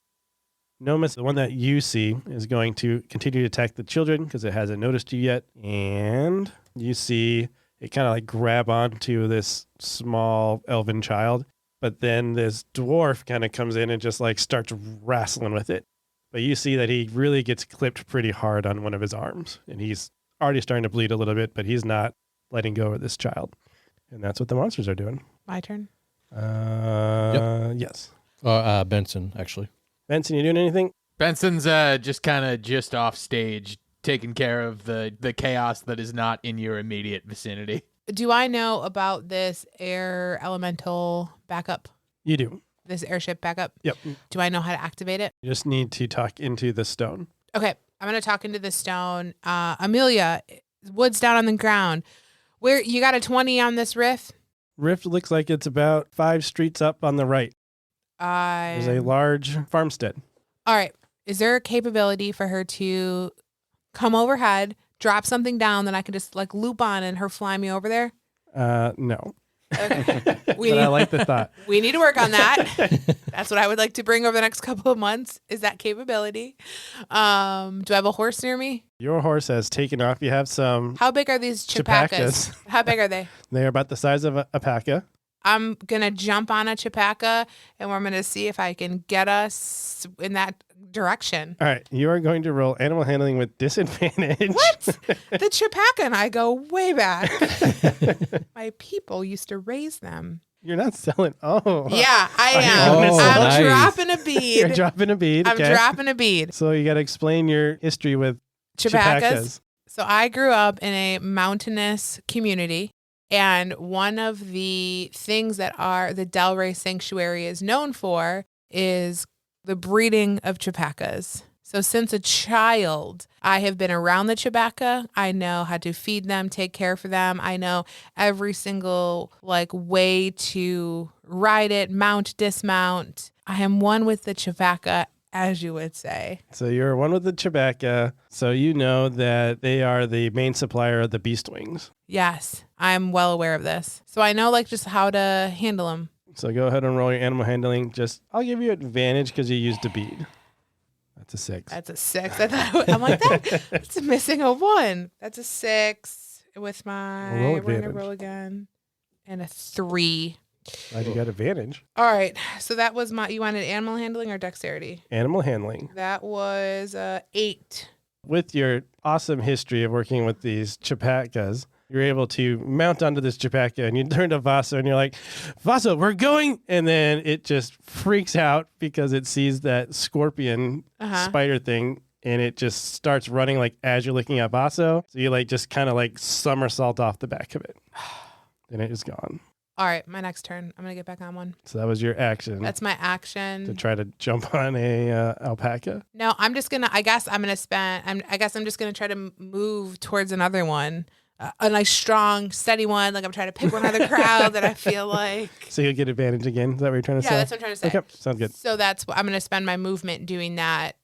Nomus, the one that you see, is going to continue to attack the children because it hasn't noticed you yet. And you see it kind of like grab onto this small elven child. But then this dwarf kind of comes in and just like starts wrestling with it. But you see that he really gets clipped pretty hard on one of his arms. And he's already starting to bleed a little bit, but he's not letting go of this child. And that's what the monsters are doing. My turn. Yes. Benson, actually. Benson, you doing anything? Benson's just off stage, taking care of the chaos that is not in your immediate vicinity. Do I know about this air elemental backup? You do. This airship backup? Yep. Do I know how to activate it? You just need to talk into the stone. Okay. I'm going to talk into the stone. Amelia, wood's down on the ground. Where you got a 20 on this rift? Rift looks like it's about 5 streets up on the right. There's a large farmstead. All right. Is there a capability for her to come overhead, drop something down, then I can just like loop on and her fly me over there? No. Okay. But I like the thought. We need to work on that. That's what I would like to bring over the next couple of months is that capability. Do I have a horse near me? Your horse has taken off. You have some. How big are these chipacas? How big are they? They are about the size of a alpaca. I'm going to jump on a chipaca and we're going to see if I can get us in that direction. All right. You are going to roll animal handling with disadvantage. What? The chipaca and I go way back. My people used to raise them. You're not selling. Oh. Yeah, I am. Oh, I'm nice. dropping a bead. You're dropping a bead. I'm Okay. dropping a bead. So you got to explain your history with chipacas. So I grew up in a mountainous community. And one of the things that the Delray Sanctuary is known for is the breeding of chipacas. So since a child, I have been around the chipaca. I know how to feed them, take care for them. I know every single way to ride it, mount, dismount. I am one with the chipaca, as you would say. So you're one with the chipaca. So you know that they are the main supplier of the beast wings. Yes, I'm well aware of this. So I know just how to handle them. So go ahead and roll your animal handling. I'll give you advantage because you used a bead. That's a 6. That's a 6. I'm like, that's missing a 1. That's a 6 with my, Roll we're going to advantage. roll again, and a 3. Glad you got advantage. All right. So that was you wanted animal handling or dexterity? Animal handling. That was 8. With your awesome history of working with these chipacas, you're able to mount onto this chipaca and you turn to Vaso and you're like, Vaso, we're going. And then it just freaks out because it sees that scorpion spider thing and it just starts running as you're looking at Vaso. So you just kind of somersault off the back of it. Then it is gone. All right. My next turn. I'm going to get back on one. So that was your action. That's my action. To try to jump on a alpaca. No, I'm just going to, I guess I'm just going to try to move towards another one. A nice, strong, steady one. I'm trying to pick one out of the crowd that I feel like. So you'll get advantage again? Is that what you're trying to say? Yeah, that's what I'm trying to say. Okay, sounds good. So that's what I'm going to spend my movement doing that.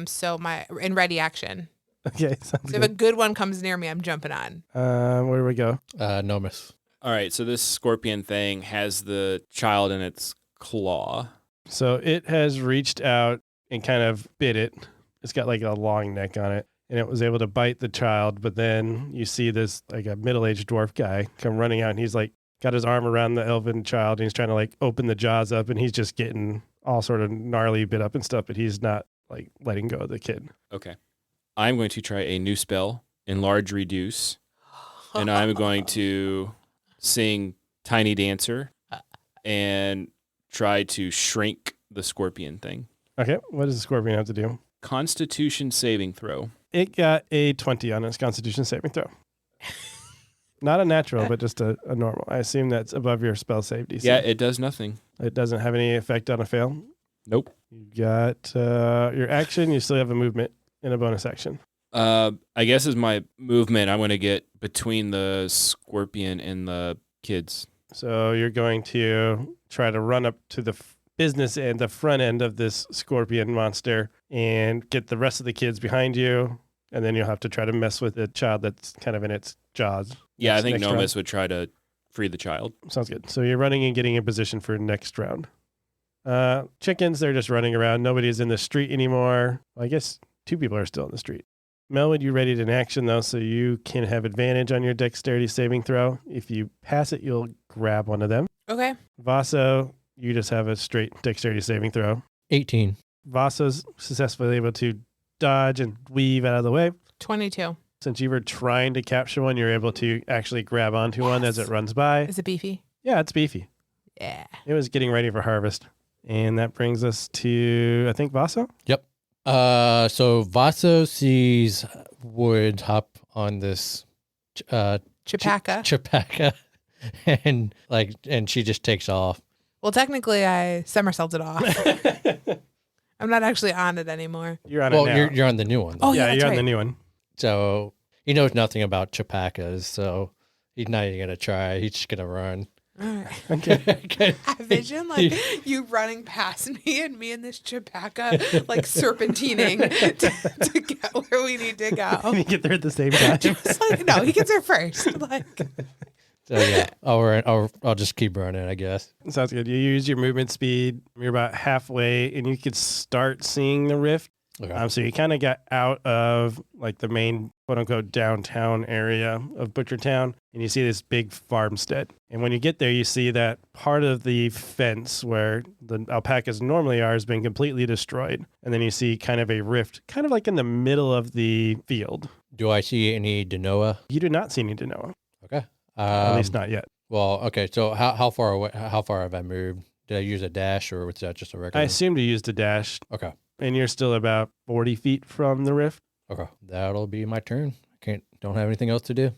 So in ready action. Okay, sounds So good. if a good one comes near me, I'm jumping on. Where do we go? Nomus. All right, so this scorpion thing has the child in its claw. So it has reached out and kind of bit it. It's got a long neck on it. And it was able to bite the child. But then you see this a middle-aged dwarf guy come running out. And he's got his arm around the elven child. And he's trying to open the jaws up. And he's just getting all sort of gnarly bit up and stuff. But he's not letting go of the kid. Okay. I'm going to try a new spell, Enlarge Reduce. And I'm going to sing Tiny Dancer and try to shrink the scorpion thing. Okay, what does the scorpion have to do? Constitution saving throw. It got a 20 on its Constitution saving throw. Not a natural, but just a normal. I assume that's above your spell save DC. Yeah, it does nothing. It doesn't have any effect on a fail. Nope. You got your action. You still have a movement and a bonus action. I guess as my movement, I'm going to get between the scorpion and the kids. So you're going to try to run up to the business end, the front end of this scorpion monster, and get the rest of the kids behind you. And then you'll have to try to mess with the child that's kind of in its jaws. Yeah, I think Next round. Nomus would try to free the child. Sounds good. So you're running and getting in position for next round. Chickens, they're just running around. Nobody's in the street anymore. Well, I guess 2 people are still in the street. Melwood, you readied an action, though, so you can have advantage on your dexterity saving throw. If you pass it, you'll grab one of them. Okay. Vaso, you just have a straight dexterity saving throw. 18. Vaso's successfully able to dodge and weave out of the way. 22. Since you were trying to capture one, you're able to actually grab onto one as it runs by. Is it beefy? Yeah, it's beefy. Yeah. It was getting ready for harvest. And that brings us to, I think, Vaso? Yep. So Vaso sees Wood hop on this Chipaka. Chipaka and she just takes off. Well, technically, I somersaulted off. I'm not actually on it anymore. You're on it now. You're on the new one. Oh, yeah, yeah, that's you're on right. the new one. So he knows nothing about Chipakas, so he's not even gonna try. He's just gonna run. All right. Okay. I vision like you running past me and me in this Chipaka like serpentining to get where we need to go. You get there at the same time. Just like, no, he gets there first. Like, So yeah, I'll just keep running, I guess. Sounds good. You use your movement speed. You're about halfway, and you could start seeing the rift. Okay. So you kind of got out of like the main quote unquote downtown area of Butchertown, and you see this big farmstead. And when you get there, you see that part of the fence where the alpacas normally are has been completely destroyed. And then you see kind of a rift, kind of like in the middle of the field. Do I see any Denoa? You do not see any Denoa, Okay. at least not yet. Well, okay. So how far away? How far have I moved? Did I use a dash or was that just a regular? I assumed you used a dash, Okay. and you're still about 40 feet from the rift. Okay. That'll be my turn. Don't have anything else to do.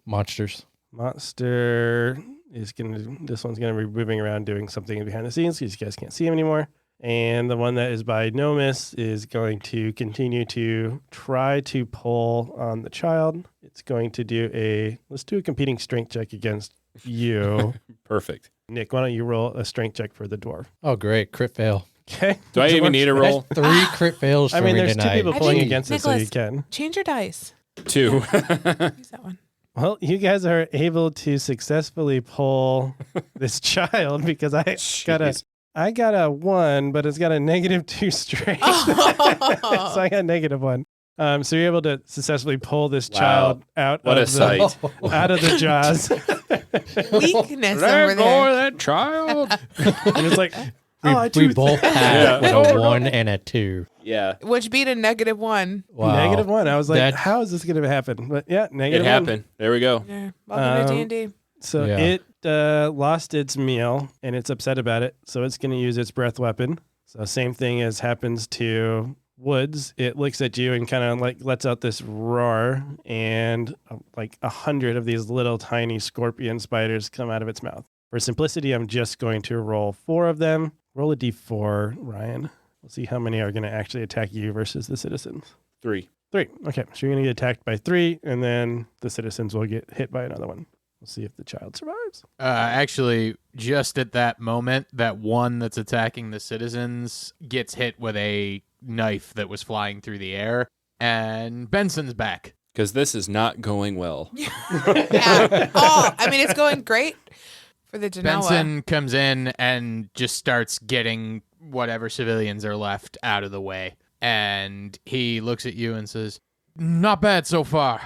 Monsters. Monster is this one's gonna be moving around doing something behind the scenes because you guys can't see him anymore. And the one that is by Nomis is going to continue to try to pull on the child. It's going to let's do a competing strength check against you. Perfect. Nick, why don't you roll a strength check for the dwarf? Oh, great. Crit fail. Okay. Do I even need a roll? 3 crit fails for I mean, me there's two tonight. people I pulling think, against it, so you Nicholas, can. change your dice. 2. Use that one. Well, you guys are able to successfully pull this child because I got a 1, but it's got a -2 strength. Oh. So I got -1. So you're able to successfully pull this Wow. child out What a of sight. out of the jaws. Weakness over there. that child. And it's like, We both had Yeah. with a 1 and a 2. Yeah, Which beat a -1. Wow. -1. I was like, That- how is this going to happen? But yeah, -1. it happened. There we go. Yeah. Welcome to Um, D&D. So Yeah. it lost its meal and it's upset about it. So it's going to use its breath weapon. So same thing as happens to Woods. It looks at you and kind of like lets out this roar, and like 100 of these little tiny scorpion spiders come out of its mouth. For simplicity, I'm just going to roll 4 of them. Roll a d4, Ryan. We'll see how many are going to actually attack you versus the citizens. 3. 3. Okay, so you're going to get attacked by 3, and then the citizens will get hit by another one. We'll see if the child survives. Actually, just at that moment, that one that's attacking the citizens gets hit with a knife that was flying through the air, and Benson's back. Because this is not going well. Yeah. Oh, I mean, it's going great for the Genoa. Benson comes in and just starts getting whatever civilians are left out of the way. And he looks at you and says, "Not bad so far.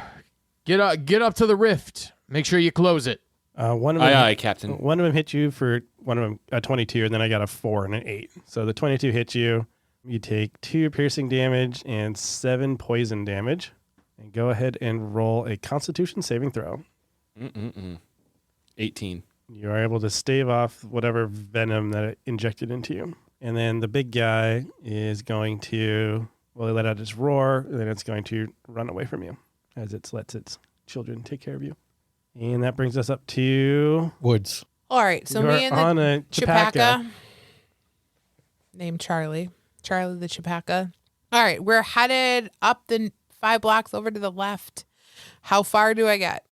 Get up to the rift. Make sure you close it." One of them, Aye, aye, Captain. One of them hit you for one of them a 22, and then I got a 4 and an 8. So the 22 hits you. You take 2 piercing damage and 7 poison damage. And go ahead and roll a Constitution saving throw. 18. You are able to stave off whatever venom that it injected into you. And then the big guy is going to, well, he let out its roar, and then it's going to run away from you as it lets its children take care of you. And that brings us up to Woods. All right, so you're me and on the a Chipaka. named Charlie the Chipaka. All right, we're headed up the 5 blocks over to the left. How far do I get?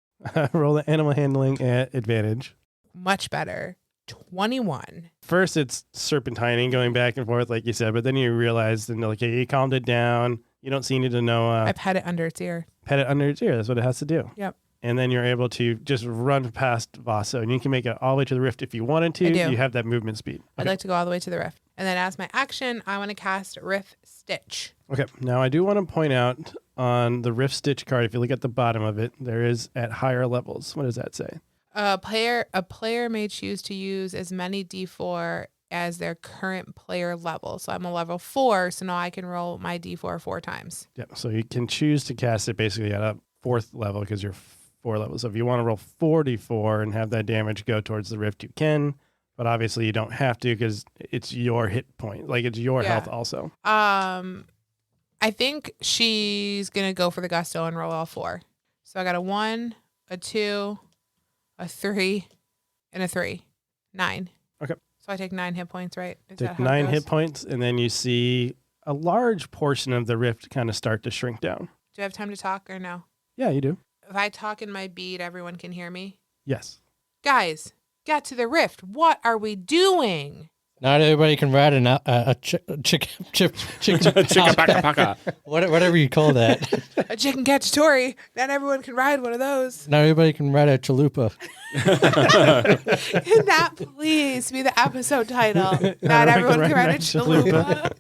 Roll the animal handling at advantage. Much better. 21. First, it's serpentining, going back and forth, like you said, but then you realize, and like, you calmed it down. You don't see any to know. I pet it under its ear. Pet it under its ear. That's what it has to do. Yep. And then you're able to just run past Vaso, and you can make it all the way to the rift if you wanted to. I do. You have that movement speed. I'd like to go all the way to the rift. And then as my action, I want to cast Rift Stitch. Okay. Now, I do want to point out on the Rift Stitch card, if you look at the bottom of it, there is at higher levels. What does that say? A player may choose to use as many D4 as their current player level. So I'm a level 4, so now I can roll my D4 4 times. Yeah. So you can choose to cast it basically at a 4th level because you're 4 levels. So if you want to roll 44 and have that damage go towards the rift, you can. But obviously you don't have to because it's your hit point. Like it's your health also. I think she's going to go for the gusto and roll all 4. So I got a 1, a 2, a 3, and a 3. 9. Okay. So I take 9 hit points, right? Is that Take how it 9 goes? hit points, and then you see a large portion of the rift kind of start to shrink down. Do I have time to talk or no? Yeah, you do. If I talk in my beat, everyone can hear me? Yes. Guys, get to the rift. What are we doing? Not everybody can ride a chicken Chicka-paka-paka. whatever you call that. A chicken cacciatore. Not everyone can ride one of those. Not everybody can ride a chalupa. Can that please be the episode title? Not everyone can ride a chalupa.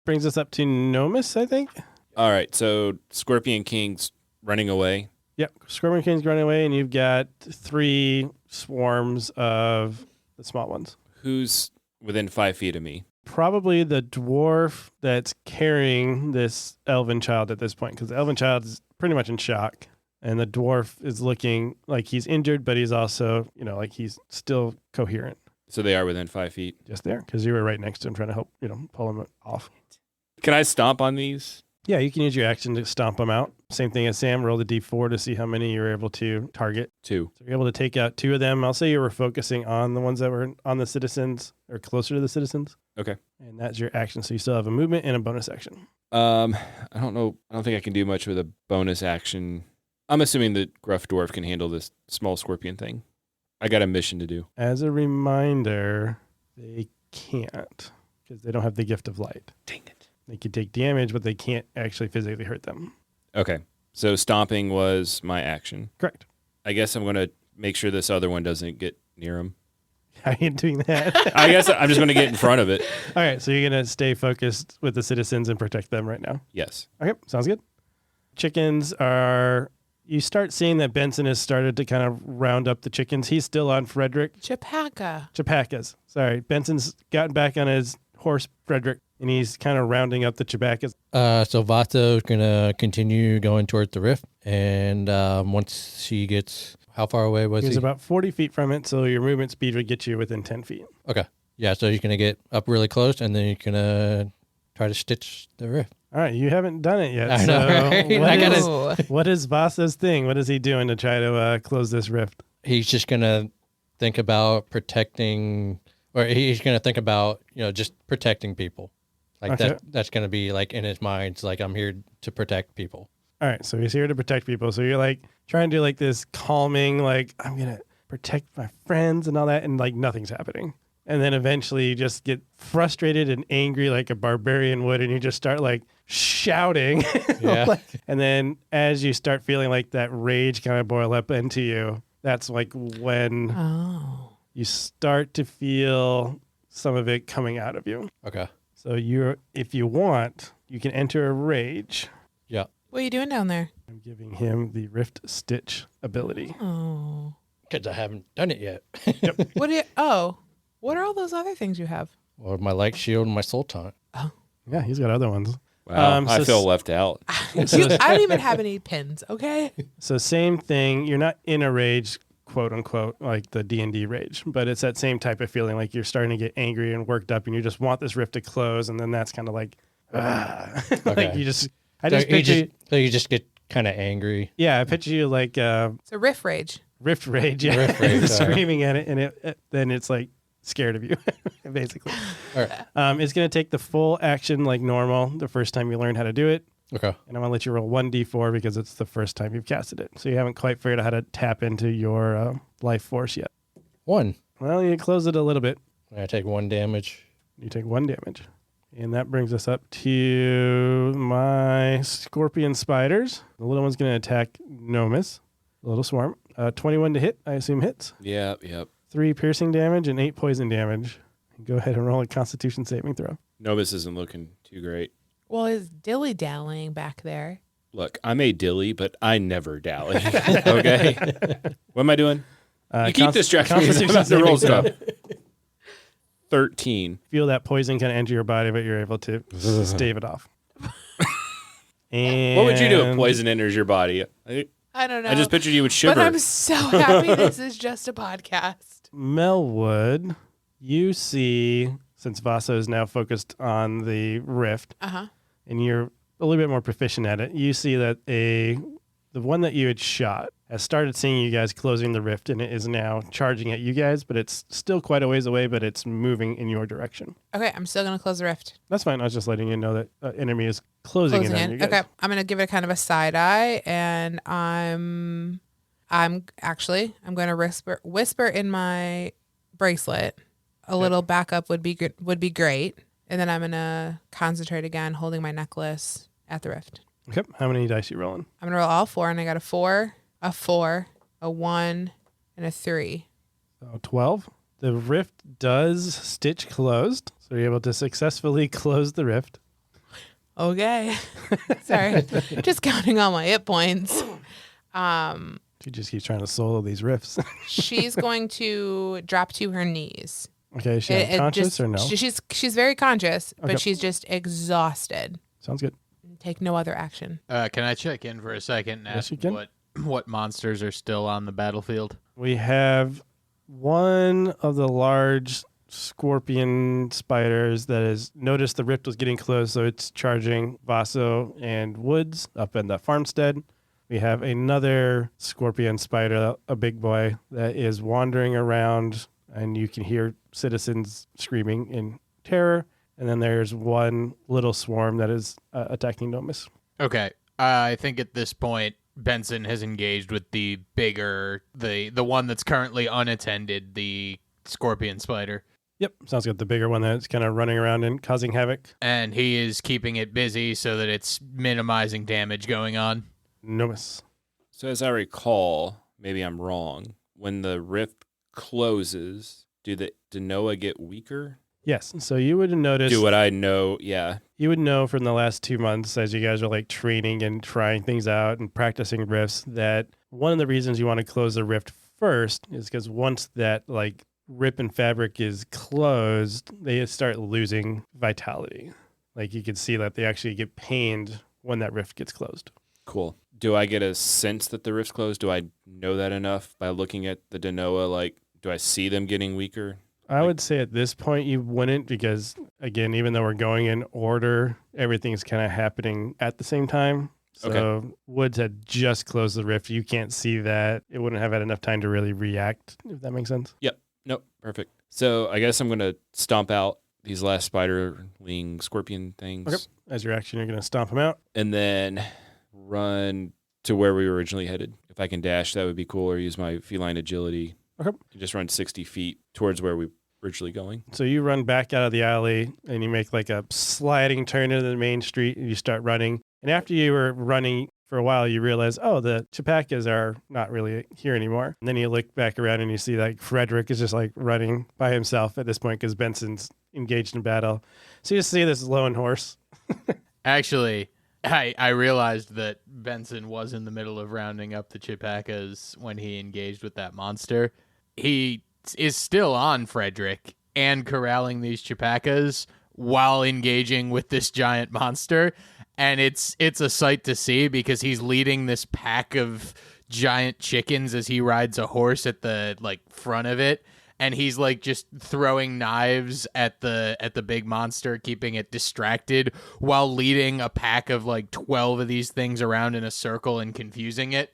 Brings us up to Nomus, I think. All right, so Scorpion King's running away. Yep. Scorpion King's running away, and you've got 3 swarms of the small ones. Who's within 5 feet of me? Probably the dwarf that's carrying this elven child at this point, because the elven child is pretty much in shock. And the dwarf is looking like he's injured, but he's also, like he's still coherent. So they are within 5 feet. Just there, because you were right next to him trying to help, pull him off. Can I stomp on these? Yeah, you can use your action to stomp them out. Same thing as Sam. Roll the d4 to see how many you're able to target. 2. So you're able to take out 2 of them. I'll say you were focusing on the ones that were on the citizens or closer to the citizens. Okay. And that's your action. So you still have a movement and a bonus action. I don't know. I don't think I can do much with a bonus action. I'm assuming the gruff dwarf can handle this small scorpion thing. I got a mission to do. As a reminder, they can't because they don't have the gift of light. Dang it. They can take damage, but they can't actually physically hurt them. Okay. So stomping was my action. Correct. I guess I'm going to make sure this other one doesn't get near him. How are you doing that? I guess I'm just going to get in front of it. All right. So you're going to stay focused with the citizens and protect them right now. Yes. Okay. Sounds good. Chickens are... You start seeing that Benson has started to kind of round up the chickens. He's still on Frederick. Chapakas. Sorry. Benson's gotten back on his horse, Frederick, and he's kind of rounding up the Chapakas. So Vato's going to continue going towards the rift. And once she gets... How far away was he? He's about 40 feet from it, so your movement speed would get you within 10 feet. Okay. Yeah, so he's going to get up really close, and then you're going to try to stitch the rift. All right, you haven't done it yet. I know, right? What is Vasa's thing? What is he doing to try to close this rift? He's just going to think about protecting, or he's going to think about, just protecting people. Like Okay. that's going to be like in his mind. It's like, I'm here to protect people. All right, so he's here to protect people. So you're like trying to do like this calming, like I'm going to protect my friends and all that, and like nothing's happening. And then eventually you just get frustrated and angry like a barbarian would, and you just start like shouting. Yeah. And then as you start feeling like that rage kind of boil up into you, that's like when you start to feel some of it coming out of you. Okay. So if you want, you can enter a rage. Yeah. What are you doing down there? I'm giving him the Rift Stitch ability. Oh. Because I haven't done it yet. What are all those other things you have? Or my light shield and my soul taunt. Yeah, he's got other ones. Wow, I feel left out. I don't even have any pins, okay? So same thing. You're not in a rage, quote unquote, like the D&D rage, but it's that same type of feeling like you're starting to get angry and worked up and you just want this rift to close. And then that's kind of like, like Okay. I just picture So you just get kind of angry. Yeah, I picture you like It's a riff rage. rift rage, yeah, Rift rage, screaming at it, and then it's like scared of you, basically. All right. It's going to take the full action like normal the first time you learn how to do it, Okay. and I'm going to let you roll 1d4 because it's the first time you've casted it, so you haven't quite figured out how to tap into your life force yet. 1. Well, you close it a little bit. I take 1 damage. You take 1 damage. And that brings us up to my scorpion spiders. The little one's going to attack Nomus, the little swarm. 21 to hit, I assume hits. Yep. 3 piercing damage and 8 poison damage. Go ahead and roll a Constitution saving throw. Novus isn't looking too great. Well, is dilly-dallying back there? Look, I may dilly, but I never dally. Okay? What am I doing? You keep distracting me. I'm about to roll stuff. 13. Feel that poison kind of enter your body, but you're able to stave it off. And What would you do if poison enters your body? I don't know. I just pictured you would shiver. But I'm so happy this is just a podcast. Melwood You see, since Vaso is now focused on the rift, and you're a little bit more proficient at it, you see that the one that you had shot has started seeing you guys closing the rift, and it is now charging at you guys, but it's still quite a ways away, but it's moving in your direction. Okay, I'm still going to close the rift. That's fine. I was just letting you know that enemy is closing in on you guys. Okay, I'm going to give it kind of a side eye, and I'm going to whisper in my bracelet. A little backup would be great. And then I'm going to concentrate again, holding my necklace at the rift. Okay. How many dice you rolling? I'm going to roll all 4, and I got a 4, a 4, a 1, and a 3. So 12. The rift does stitch closed, so you're able to successfully close the rift. Okay. Sorry. Just counting all my hit points. She just keeps trying to solo these rifts. She's going to drop to her knees. Okay, is she unconscious or no? She's very conscious, Okay. but she's just exhausted. Sounds good. Take no other action. Can I check in for a second and ask you can. what monsters are still on the battlefield? We have one of the large scorpion spiders that has noticed the rift was getting close, so it's charging Vaso and Woods up in the farmstead. We have another scorpion spider, a big boy, that is wandering around, and you can hear citizens screaming in terror. And then there's one little swarm that is attacking Nomus. Okay. I think at this point, Benson has engaged with the bigger, the one that's currently unattended, the scorpion spider. Yep, sounds good. The bigger one that's kind of running around and causing havoc. And he is keeping it busy so that it's minimizing damage going on. Nomus. So as I recall, maybe I'm wrong, when the rift closes, do the Denoa get weaker? Yes, so you would notice. Do what I know, yeah. You would know from the last 2 months as you guys are like training and trying things out and practicing rifts that one of the reasons you want to close the rift first is because once that like rip and fabric is closed, they start losing vitality. Like you can see that they actually get pained when that rift gets closed. Cool. Do I get a sense that the rift's closed? Do I know that enough by looking at the Denoa? Like, do I see them getting weaker? I would say at this point you wouldn't because, again, even though we're going in order, everything's kind of happening at the same time. So Okay. Woods had just closed the rift. You can't see that. It wouldn't have had enough time to really react, if that makes sense. Yep. Nope. Perfect. So I guess I'm going to stomp out these last spider wing scorpion things. Okay. As your action, you're going to stomp them out. And then run to where we were originally headed. If I can dash, that would be cool, or use my feline agility. Okay. Just run 60 feet towards where we were originally going. So you run back out of the alley and you make like a sliding turn into the main street and you start running. And after you were running for a while, you realize, oh, the Chapakas are not really here anymore. And then you look back around and you see like Frederick is just like running by himself at this point because Benson's engaged in battle. So you just see this lone horse. Actually, I realized that Benson was in the middle of rounding up the Chapakas when he engaged with that monster. He is still on Frederick and corralling these Chapakas while engaging with this giant monster. And it's a sight to see because he's leading this pack of giant chickens as he rides a horse at the like front of it. And he's like just throwing knives at the big monster, keeping it distracted while leading a pack of like 12 of these things around in a circle and confusing it.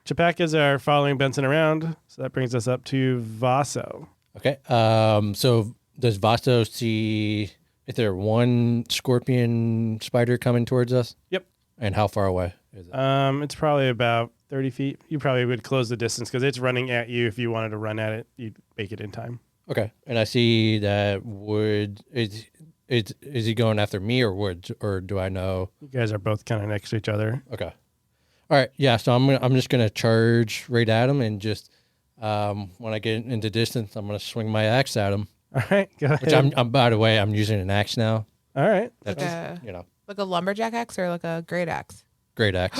Chapakas are following Benson around. So that brings us up to Vaso. Okay. So does Vasto see, is there one scorpion spider coming towards us? Yep. And how far away is it? It's probably about 30 feet. You probably would close the distance because it's running at you. If you wanted to run at it, you'd make it in time. Okay. And I see that Wood, is he going after me or Wood, or do I know? You guys are both kind of next to each other. Okay. All right. Yeah. So I'm just gonna charge right at him and just when I get into distance, I'm gonna swing my axe at him. All right, go ahead. Which I'm by the way, I'm using an axe now. All right. Like a, You know, like a lumberjack axe or like a great axe? great axe.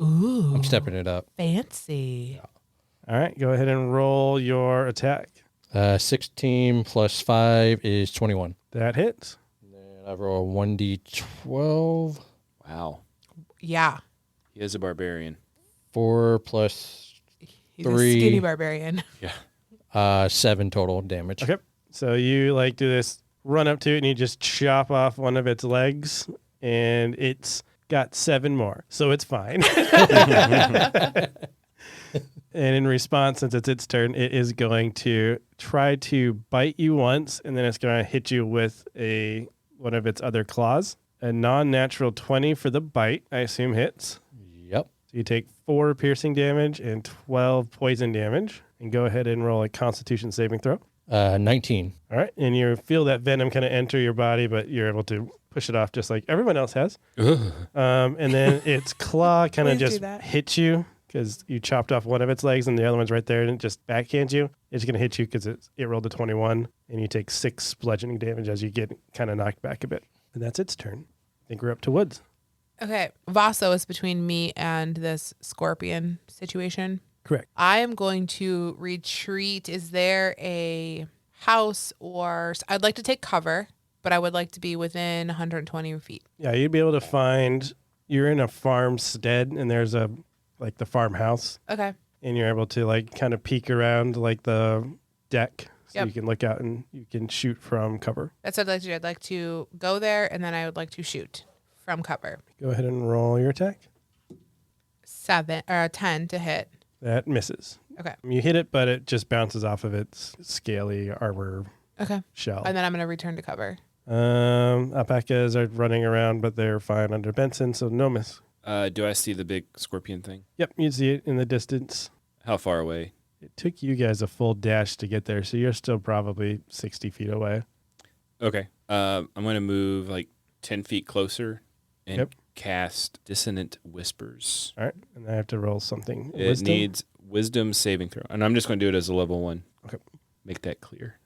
Ooh. I'm stepping it up. Fancy. All right, go ahead and roll your attack. 16 plus 5 is 21. That hits. And then I roll a 1d12. Wow. Yeah. He is a barbarian. 4 plus He's 3. a skinny barbarian. Yeah. 7 total damage. Okay. So you like do this run up to it and you just chop off one of its legs, and it's got 7 more, so it's fine. And in response, since it's its turn, it is going to try to bite you once, and then it's going to hit you with one of its other claws. A non-natural 20 for the bite, I assume hits. Yep. So you take 4 piercing damage and 12 poison damage. And go ahead and roll a Constitution saving throw. 19. All right. And you feel that venom kind of enter your body, but you're able to push it off just like everyone else has. And then its claw kind of just hits you because you chopped off one of its legs and the other one's right there, and it just backhands you. It's going to hit you because it rolled a 21, and you take 6 bludgeoning damage as you get kind of knocked back a bit. And that's its turn. I think we're up to Woods. Okay. Vaso is between me and this scorpion situation. Correct. I am going to retreat. Is there a house or I'd like to take cover, but I would like to be within 120 feet. Yeah, you'd be able to find, you're in a farmstead and there's the farmhouse. Okay. And you're able to like kind of peek around like the deck so you can look out and you can shoot from cover. That's what I'd like to do. I'd like to go there and then I would like to shoot from cover. Go ahead and roll your attack. 10 to hit. That misses. Okay. You hit it, but it just bounces off of its scaly armor shell. And then I'm going to return to cover. Alpacas are running around, but they're fine under Benson, so no miss. Do I see the big scorpion thing? Yep, you see it in the distance. How far away? It took you guys a full dash to get there, so you're still probably 60 feet away. Okay. I'm going to move like 10 feet closer and cast Dissonant Whispers. All right, and I have to roll something. It needs Wisdom saving throw, and I'm just going to do it as a level 1. Okay. Make that clear.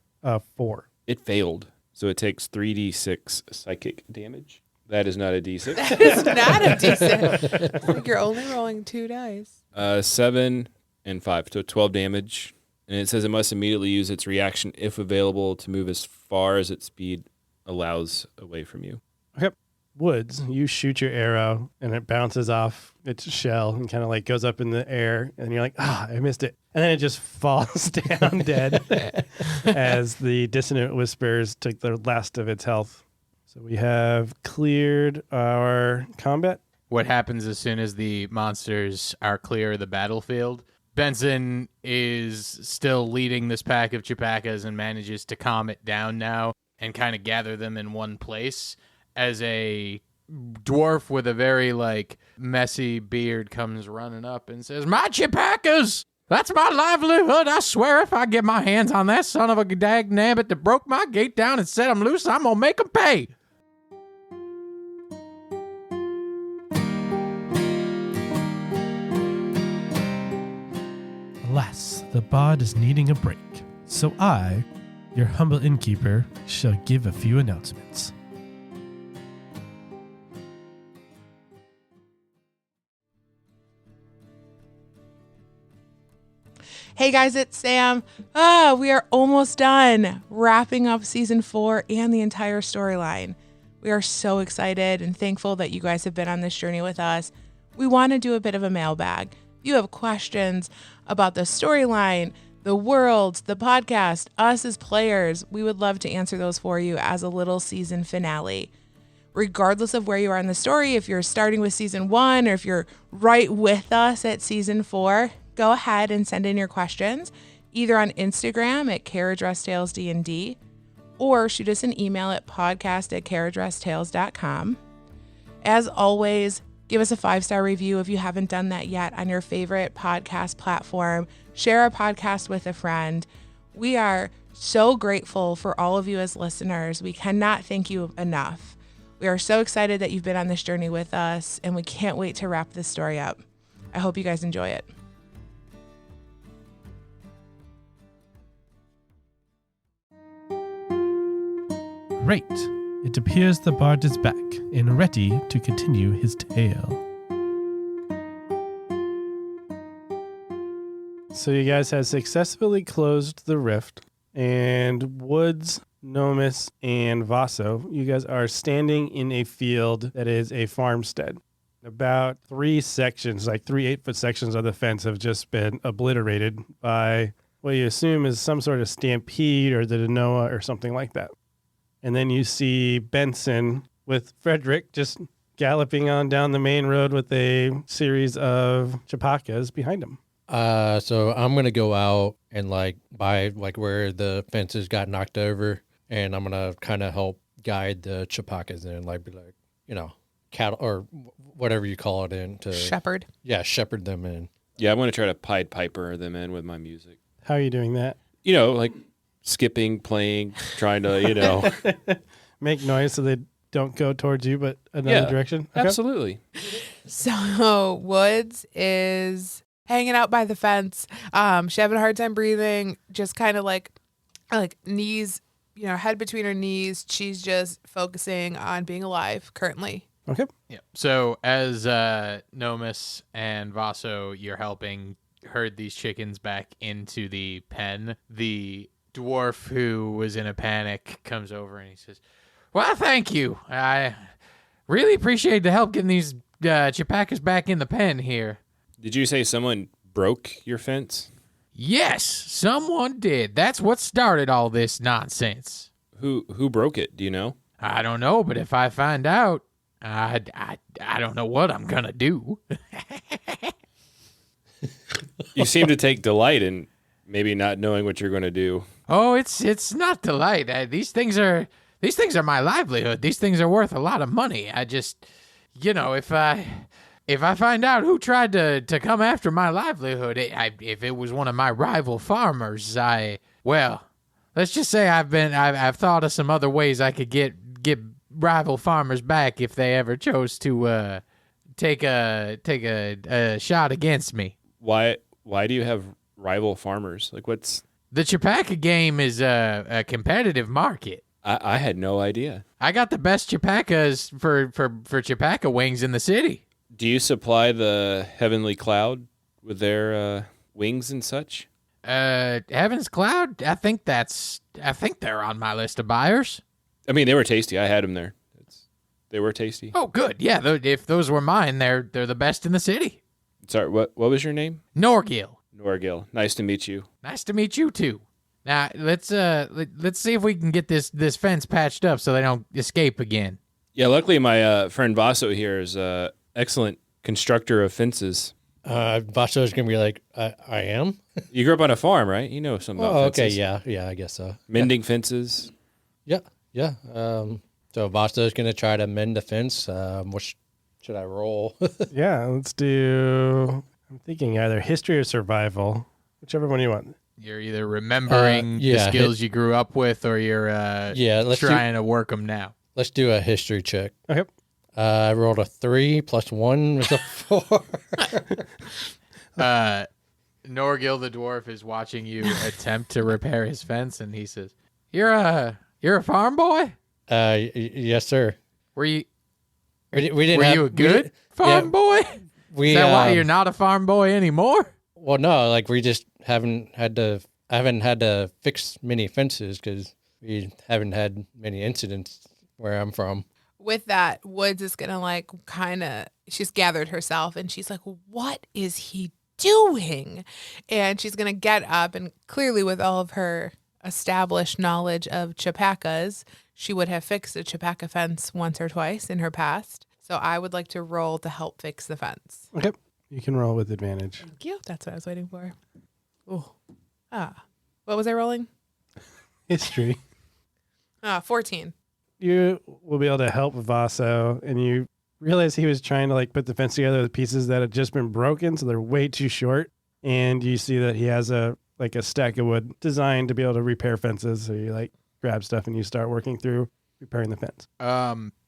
4. It failed, so it takes 3d6 psychic damage. That is not a d6. That is not a d6. It's like you're only rolling 2 dice. 7 and 5, so 12 damage. And it says it must immediately use its reaction, if available, to move as far as its speed allows away from you. Okay. Woods, you shoot your arrow and it bounces off its shell and kind of like goes up in the air, and you're like, I missed it. And then it just falls down dead as the Dissonant Whispers took the last of its health. So we have cleared our combat. What happens as soon as the monsters are clear of the battlefield? Benson is still leading this pack of Chupacas and manages to calm it down now and kind of gather them in one place as a dwarf with a very messy beard comes running up and says, "My Chupacas! That's my livelihood. I swear if I get my hands on that son of a dag nabbit that broke my gate down and set him loose, I'm going to make him pay." Alas, the bard is needing a break, so I, your humble innkeeper, shall give a few announcements. Hey guys, it's Sam. We are almost done wrapping up season 4 and the entire storyline. We are so excited and thankful that you guys have been on this journey with us. We want to do a bit of a mailbag. If you have questions about the storyline, the world, the podcast, us as players, we would love to answer those for you as a little season finale. Regardless of where you are in the story, if you're starting with season 1 or if you're right with us at season 4, go ahead and send in your questions either on Instagram at Carriage Rest Tales D&D or shoot us an email at podcast@carriageresttales.com. As always, give us a 5-star review if you haven't done that yet on your favorite podcast platform. Share our podcast with a friend. We are so grateful for all of you as listeners. We cannot thank you enough. We are so excited that you've been on this journey with us, and we can't wait to wrap this story up. I hope you guys enjoy it. Great! It appears the bard is back and ready to continue his tale. So you guys have successfully closed the rift, and Woods, Nomis, and Vaso, you guys are standing in a field that is a farmstead. About 3 sections, like 3 8-foot sections of the fence have just been obliterated by what you assume is some sort of stampede or the Denoa or something like that. And then you see Benson with Frederick just galloping on down the main road with a series of chapakas behind him. So I'm going to go out and by where the fences got knocked over, and I'm going to kind of help guide the chapakas in, cattle or whatever you call it in to Shepherd. Yeah, shepherd them in. Yeah, I'm going to try to Pied Piper them in with my music. How are you doing that? Like skipping, playing, trying to, Make noise so they don't go towards you, but another direction? Okay. Absolutely. So Woods is hanging out by the fence. She's having a hard time breathing, just kind of like knees, head between her knees. She's just focusing on being alive currently. Okay. Yeah. So as Nomus and Vaso, you're helping herd these chickens back into the pen, the dwarf who was in a panic comes over and he says, "Well, thank you. I really appreciate the help getting these chapakas back in the pen here." Did you say someone broke your fence? Yes, someone did. That's what started all this nonsense. Who broke it? Do you know? I don't know, but if I find out, I don't know what I'm gonna do. You seem to take delight in maybe not knowing what you're going to do. Oh, it's not delight. These things are my livelihood. These things are worth a lot of money. I just, if I find out who tried to come after my livelihood, if it was one of my rival farmers, let's just say I've thought of some other ways I could get rival farmers back if they ever chose to take a shot against me. Why do you have rival farmers? What's the Chapaka game is a competitive market. I had no idea. I got the best Chapakas for Chapaka wings in the city. Do you supply the Heavenly Cloud with their wings and such? Heaven's Cloud? I think they're on my list of buyers. I mean, they were tasty. I had them there. They were tasty. Oh, good. Yeah, if those were mine, they're the best in the city. Sorry, what was your name? Norgil. Norgil. Nice to meet you. Nice to meet you too. Now let's see if we can get this fence patched up so they don't escape again. Yeah, luckily my friend Vaso here is excellent constructor of fences. Vaso's gonna be like, I am. You grew up on a farm, right? You know something about fences. Okay, yeah, I guess so. Mending fences. Yeah. So Vaso's gonna try to mend the fence. Which should I roll? Yeah, let's do. I'm thinking either history or survival, whichever one you want. You're either remembering the skills you grew up with, or you're trying to work them now. Let's do a history check. Okay. I rolled a 3 + 1 was a 4. Norgil the dwarf is watching you attempt to repair his fence, and he says, "You're a farm boy? Yes, sir. Were you? We didn't. Were have, you a good farm boy? Is that why you're not a farm boy anymore? Well, no. We just haven't had to fix many fences because we haven't had many incidents where I'm from. With that, Woods is gonna she's gathered herself and she's like, "What is he doing?" And she's gonna get up, and clearly with all of her established knowledge of chapakas, she would have fixed a chapaka fence once or twice in her past. So I would like to roll to help fix the fence. Okay. You can roll with advantage. Thank you. That's what I was waiting for. Oh. What was I rolling? History. 14. You will be able to help Vaso, and you realize he was trying to put the fence together with pieces that had just been broken, so they're way too short. And you see that he has a stack of wood designed to be able to repair fences. So you grab stuff and you start working through repairing the fence.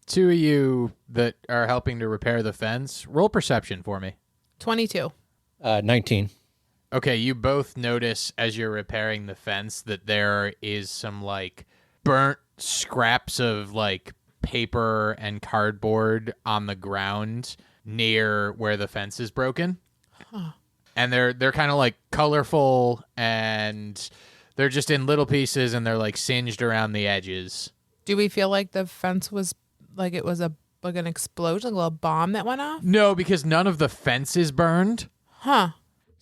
Two of you that are helping to repair the fence, roll perception for me. 22. 19. Okay, you both notice as you're repairing the fence that there is some burnt scraps of paper and cardboard on the ground near where the fence is broken. Huh. And they're kind of colorful, and they're just in little pieces, and they're singed around the edges. Do we feel like the fence was it was an explosion, a little bomb that went off? No, because none of the fence is burned. Huh.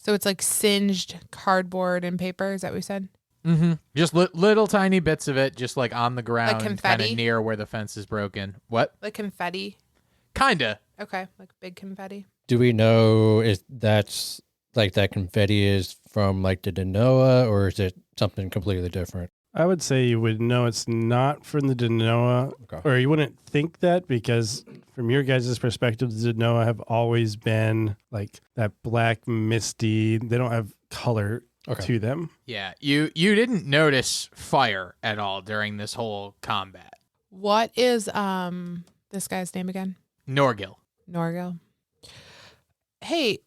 So it's like singed cardboard and paper. Is that what we said? Mm-hmm. Just little tiny bits of it, just like on the ground, kind confetti? of near where the fence is broken. What? Like confetti. Kinda. Okay, like big confetti. Do we know if that's like that confetti is from like the Denoa, or is it something completely different? I would say you would know it's not from the Denoa, Okay. or you wouldn't think that because from your guys' perspective, the Denoa have always been like that black, misty. They don't have color to them. Yeah, you didn't notice fire at all during this whole combat. What is this guy's name again? Norgil. Norgil. Hey,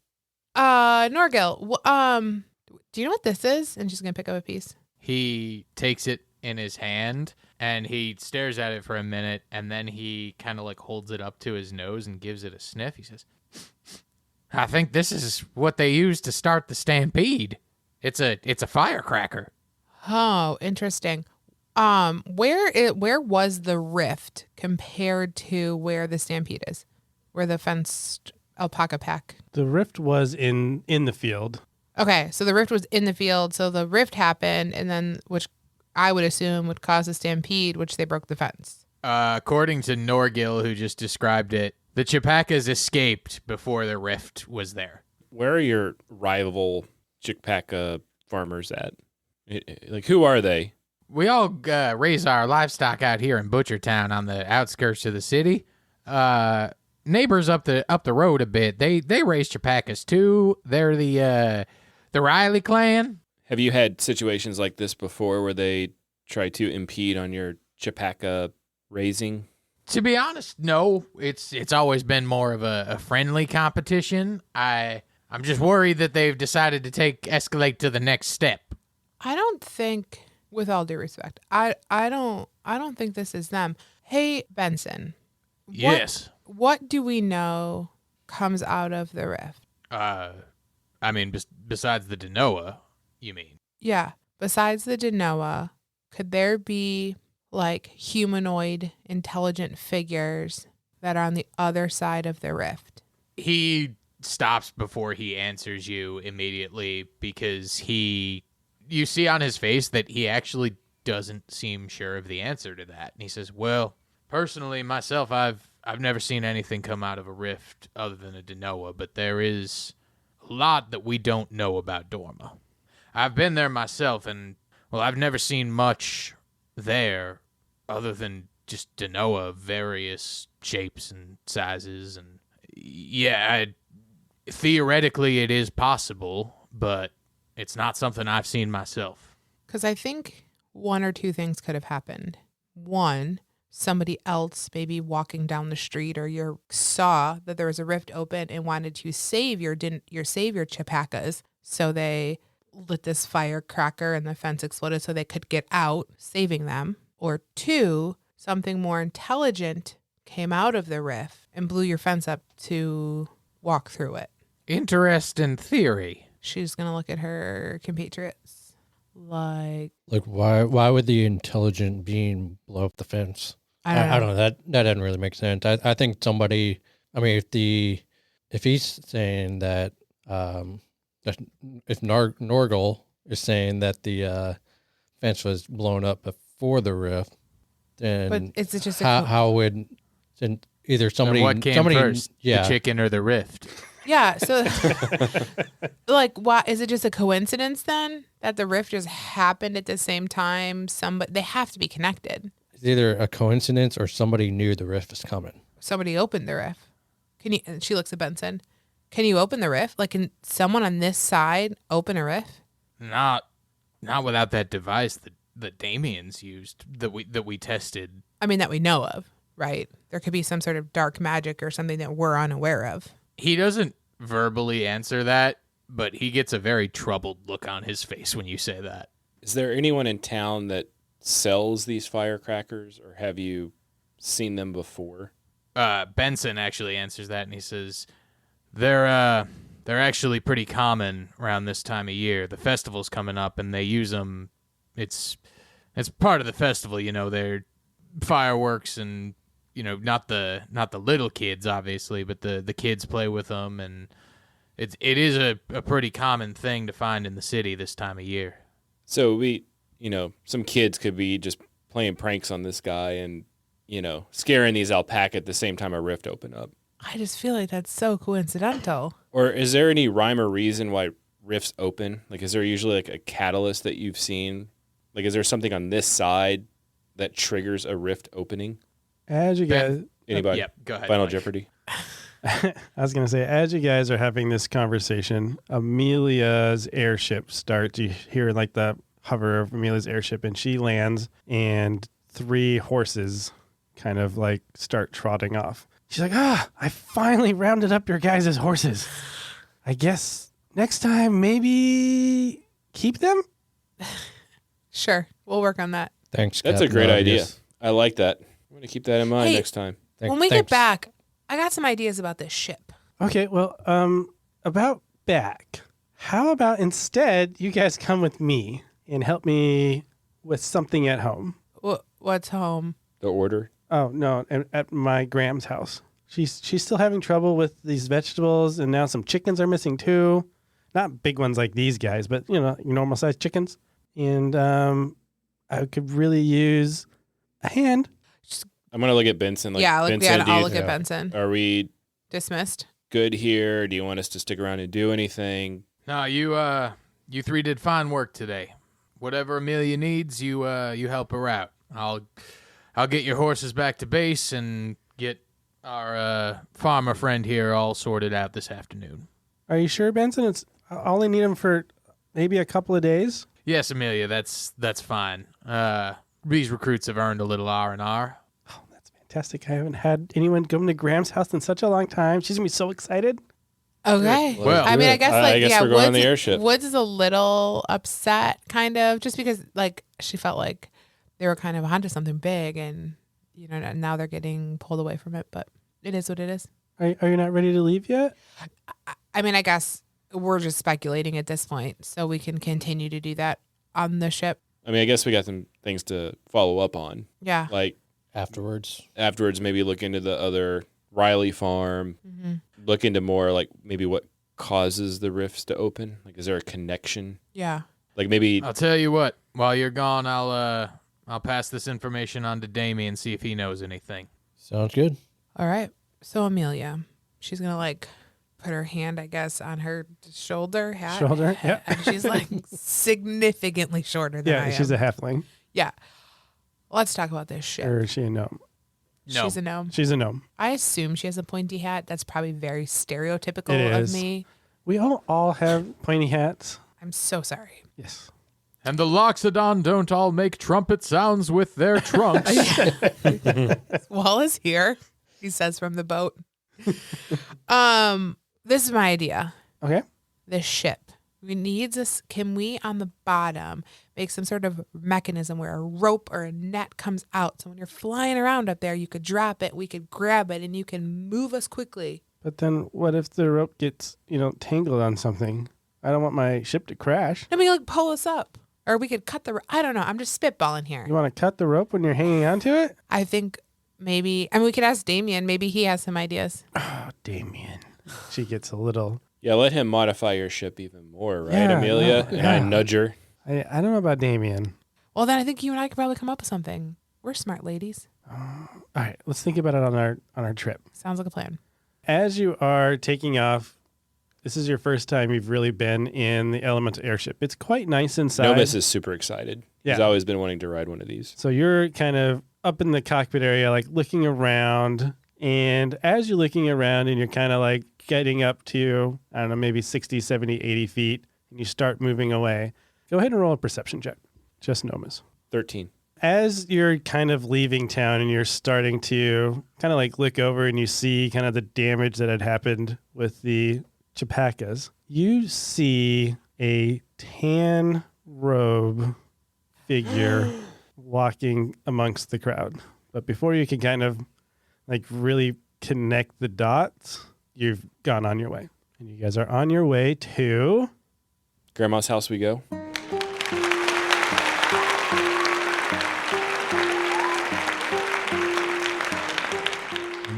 Norgil. Do you know what this is? And she's gonna pick up a piece. He takes it in his hand and he stares at it for a minute, and then he kind of like holds it up to his nose and gives it a sniff. He says, "I think this is what they used to start the stampede. It's a firecracker." Oh, interesting. Where was the rift compared to where the stampede is? Where the fenced alpaca pack? The rift was in the field. Okay, so the rift was in the field. So the rift happened, and then which I would assume would cause a stampede, which they broke the fence. According to Norgil, who just described it, the Chipacas escaped before the rift was there. Where are your rival Chickpaca farmers at? Like, who are they? We all raise our livestock out here in Butchertown on the outskirts of the city. Neighbors up the road a bit, they raise Chipacas too. They're the Riley clan. Have you had situations like this before where they try to impede on your Chipaca raising? To be honest, no. It's always been more of a friendly competition. I'm just worried that they've decided to escalate to the next step. I don't think, with all due respect, I don't think this is them. Hey, Benson. Yes. What do we know comes out of the rift? I mean, besides the Denoa, you mean? Yeah. Besides the Denoa, could there be like humanoid intelligent figures that are on the other side of the rift? He stops before he answers you immediately because you see on his face that he actually doesn't seem sure of the answer to that. And he says, "Well, personally, myself, I've never seen anything come out of a rift other than a Denoa, but there is a lot that we don't know about Dorma. I've been there myself, and, well, I've never seen much there other than just Denoa of various shapes and sizes. And, yeah, theoretically it is possible, but it's not something I've seen myself." Because I think one or two things could have happened. One, somebody else maybe walking down the street or you saw that there was a rift open and wanted to save your Chipacas, so they lit this firecracker and the fence exploded so they could get out, saving them. Or two, something more intelligent came out of the rift and blew your fence up to walk through it. Interesting theory. She's gonna look at her compatriots like why would the intelligent being blow up the fence? I don't know. That doesn't really make sense. I think somebody. I mean, if he's saying that, if Norgil is saying that the fence was blown up before the rift, then But is it just how would then either somebody And what came somebody first, yeah the chicken or the rift? Yeah, so like, why is it just a coincidence then that the rift just happened at the same time? They have to be connected. it's either a coincidence or somebody knew the rift is coming. Somebody opened the rift. Can you? And she looks at Benson. Can you open the rift? Like, can someone on this side open a rift? Not without that device that Damien's used that we tested. I mean, that we know of, right? There could be some sort of dark magic or something that we're unaware of. He doesn't verbally answer that, but he gets a very troubled look on his face when you say that. Is there anyone in town that sells these firecrackers, or have you seen them before? Benson actually answers that, and he says, They're actually pretty common around this time of year. The festival's coming up, and they use them. It's part of the festival, you know. They're fireworks, and you know, not the little kids, obviously, but the kids play with them, and It is a pretty common thing to find in the city this time of year. So some kids could be just playing pranks on this guy and, scaring these alpaca at the same time a rift open up. I just feel like that's so coincidental. Or is there any rhyme or reason why rifts open? Like, is there usually like a catalyst that you've seen? Like, is there something on this side that triggers a rift opening? As you guys, Anybody? Yep, go ahead. Final Mike. Jeopardy. I was going to say, as you guys are having this conversation, Amelia's airship starts. You hear like the hover of Amelia's airship, and she lands, and 3 horses kind of like start trotting off. She's like, I finally rounded up your guys' horses. I guess next time maybe keep them? Sure, we'll work on that. Thanks. That's a Captain great idea. Obvious. I like that. I'm going to keep that in mind Hey. next time. When we get Thanks. back, I got some ideas about this ship. Okay, well, about back. How about instead you guys come with me and help me with something at home? What's home? The order. Oh, no, at my Graham's house. She's still having trouble with these vegetables, and now some chickens are missing too. Not big ones like these guys, but, your normal-sized chickens. And I could really use a hand. I'm going to look at Benson. Benson, I'll look you- at Benson. Are we Dismissed. good here? Do you want us to stick around and do anything? No, you 3 did fine work today. Whatever Amelia needs, you help her out. I'll get your horses back to base and get our farmer friend here all sorted out this afternoon. Are you sure, Benson? I only need them for maybe a couple of days. Yes, Amelia, that's fine. These recruits have earned a little R&R. Oh, that's fantastic. I haven't had anyone come to Graham's house in such a long time. She's going to be so excited. Okay. Well, I mean, I guess I guess we're going on the airship. Woods is a little upset, kind of, just because like she felt like they were kind of onto something big, and now they're getting pulled away from it. But it is what it is. Are you not ready to leave yet? I mean, I guess we're just speculating at this point, so we can continue to do that on the ship. I mean, I guess we got some things to follow up on. Yeah. Like Afterwards. maybe look into the other Riley farm. Mm-hmm. Look into more like maybe what causes the rifts to open. Like, is there a connection? Yeah. Like maybe I'll tell you what. While you're gone, I'll pass this information on to Damien and see if he knows anything. Sounds good. All right. So Amelia, she's gonna like put her hand, I guess, on her shoulder. Shoulder, yeah. And she's like significantly shorter than I Yeah, am. she's a halfling. Yeah. Let's talk about this ship. Or is she a gnome? No. She's a gnome. She's a gnome. I assume she has a pointy hat. That's probably very stereotypical It of is. me. We all have pointy hats. I'm so sorry. Yes. And the Loxodon don't all make trumpet sounds with their trunks. Wallace here, he says from the boat. This is my idea. Okay. The ship. Can we on the bottom make some sort of mechanism where a rope or a net comes out, so when you're flying around up there, you could drop it, we could grab it, and you can move us quickly. But then what if the rope gets, tangled on something? I don't want my ship to crash. I mean, like pull us up, or we could cut the. I don't know. I'm just spitballing here. You want to cut the rope when you're hanging onto it? I think maybe. I mean, we could ask Damien. Maybe he has some ideas. Oh, Damien. She gets a little. Yeah, let him modify your ship even more, right, Yeah, Amelia? no, And I yeah. nudge her. I don't know about Damien. Well, then I think you and I could probably come up with something. We're smart ladies. All right, let's think about it on our trip. Sounds like a plan. As you are taking off, this is your first time you've really been in the elemental airship. It's quite nice inside. Nomis is super excited. He's Yeah. always been wanting to ride one of these. So you're kind of up in the cockpit area, like looking around. And as you're looking around and you're kind of like getting up to, I don't know, maybe 60, 70, 80 feet, and you start moving away, go ahead and roll a perception check. Just Nomis. 13. As you're kind of leaving town and you're starting to kind of like look over and you see kind of the damage that had happened with the Chapacas, you see a tan robe figure walking amongst the crowd. But before you can kind of like really connect the dots, you've gone on your way. And you guys are on your way to... Grandma's house we go.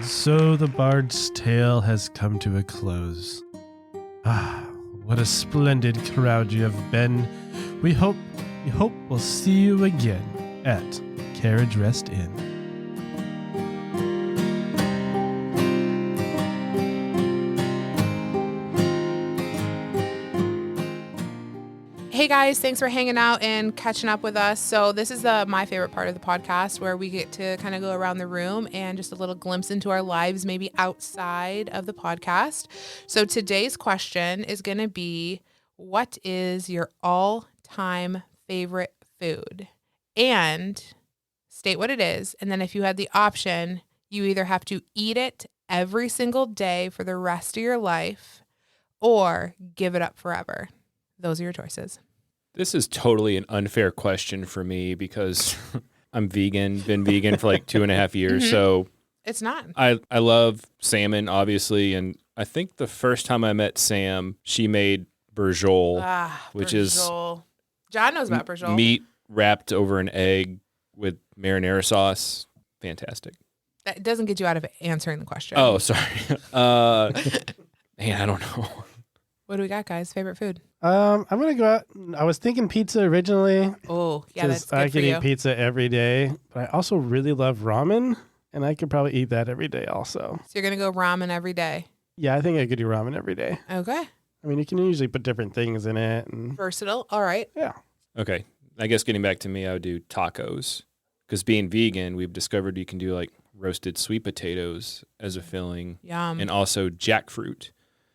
So the bard's tale has come to a close. Ah, what a splendid crowd you have been. We hope we'll see you again at Carriage Rest Inn. Hey guys, thanks for hanging out and catching up with us. So this is my favorite part of the podcast, where we get to kind of go around the room and just a little glimpse into our lives, maybe outside of the podcast. So today's question is going to be, what is your all-time favorite food? And state what it is. And then if you had the option, you either have to eat it every single day for the rest of your life or give it up forever. Those are your choices. This is totally an unfair question for me because I'm vegan, been vegan for like 2.5 years. So It's not. I love salmon, obviously. And I think the first time I met Sam, she made Berjol, which is John knows about Berjol. meat wrapped over an egg with marinara sauce. Fantastic. That doesn't get you out of answering the question. Oh, sorry. Man, I don't know. What do we got, guys? Favorite food? I'm gonna go out. I was thinking pizza originally. Oh, yeah, that's good I for could you. eat pizza every day, but I also really love ramen, and I could probably eat that every day also. So you're going to go ramen every day. Yeah, I think I could do ramen every day. Okay. I mean, you can usually put different things in it, and Versatile. All right. yeah. Okay. I guess getting back to me, I would do tacos. Because being vegan, we've discovered you can do like roasted sweet potatoes as a filling Yum. and also jackfruit,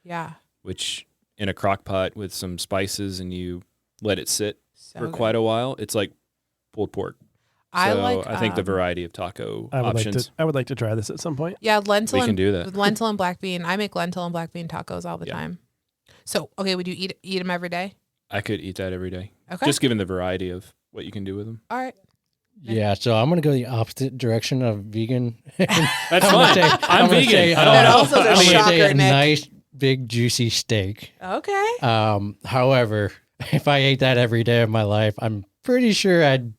Yeah. which in a crock pot with some spices and you let it sit So for good. quite a while. It's like pulled pork. I think the variety of taco I would options. I would like to try this at some point. Yeah, lentil We can do that. with lentil and black bean. I make lentil and black bean tacos all the Yeah. time. So, okay, would you eat them every day? I could eat that every day. Okay. Just given the variety of what you can do with them. All right. Yeah, so I'm gonna go the opposite direction of vegan. That's I'm gonna fine. say- I'm I'm gonna vegan. say, I don't That know. also is a I'm gonna say shocker, a Nick. nice big juicy steak. Okay. However, if I ate that every day of my life, I'm pretty sure I'd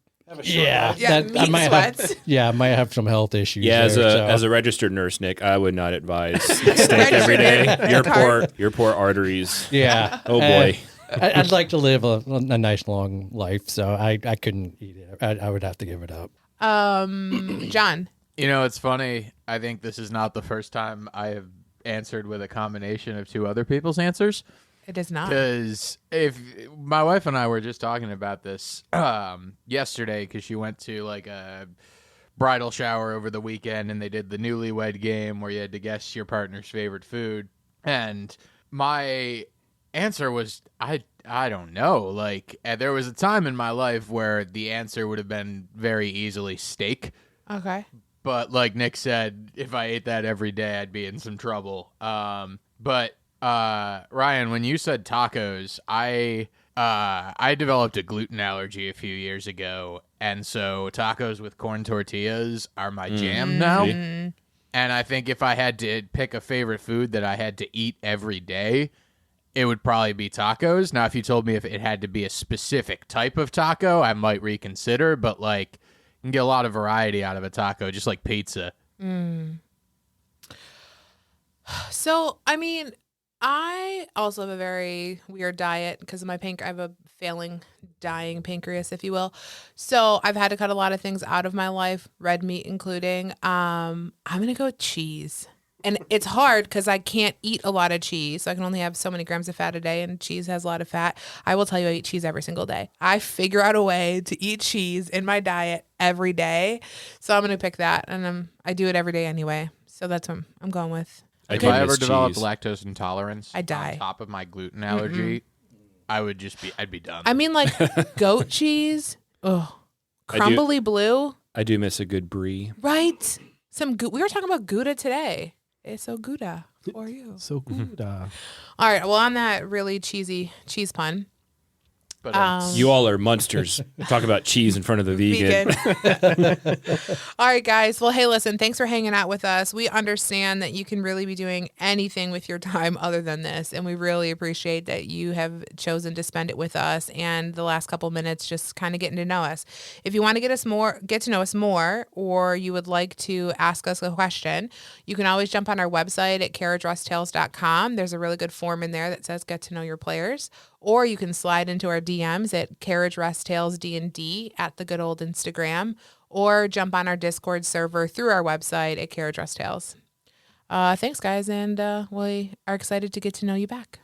Yeah, that I meat might sweats. I might have some health issues. Yeah, as there, a registered nurse, Nick, I would not advise steak every day. Your poor arteries. yeah. Oh boy. I'd like to live a nice long life, so I couldn't eat it. I would have to give it up. John. You know, it's funny. I think this is not the first time I have answered with a combination of two other people's answers. It is not. Because if my wife and I were just talking about this yesterday, because she went to like a bridal shower over the weekend, and they did the newlywed game where you had to guess your partner's favorite food, and my answer was I don't know. Like there was a time in my life where the answer would have been very easily steak. Okay. But like Nick said, if I ate that every day, I'd be in some trouble. But Ryan, when you said tacos, I developed a gluten allergy a few years ago, and so tacos with corn tortillas are my jam now. Mm. And I think if I had to pick a favorite food that I had to eat every day, it would probably be tacos. Now, if you told me if it had to be a specific type of taco, I might reconsider, but like you can get a lot of variety out of a taco, just like pizza. So, I mean, I also have a very weird diet because of my I have a failing, dying pancreas, if you will. So I've had to cut a lot of things out of my life, red meat including. I'm going to go with cheese. And it's hard because I can't eat a lot of cheese. So I can only have so many grams of fat a day, and cheese has a lot of fat. I will tell you, I eat cheese every single day. I figure out a way to eat cheese in my diet every day. So I'm going to pick that. And I do it every day anyway. So that's what I'm going with. If do I miss ever developed cheese. lactose intolerance I'd die. on top of my gluten allergy, I'd be done. I mean, like goat cheese. Ugh. Crumbly blue. I do miss a good brie. Right. We were talking about Gouda today. It's so Gouda for you. So good. All right. Well, on that really cheesy cheese pun, But You all are monsters. Talk about cheese in front of the vegan. All right, guys. Well, hey, listen, thanks for hanging out with us. We understand that you can really be doing anything with your time other than this, and we really appreciate that you have chosen to spend it with us and the last couple minutes just kind of getting to know us. If you want to get to know us more, or you would like to ask us a question, you can always jump on our website at carriageresttales.com. There's a really good form in there that says get to know your players. Or you can slide into our DMs at Carriage Rest Tales D&D at the good old Instagram, or jump on our Discord server through our website at Carriage Rest Tales. Thanks, guys, and we are excited to get to know you back.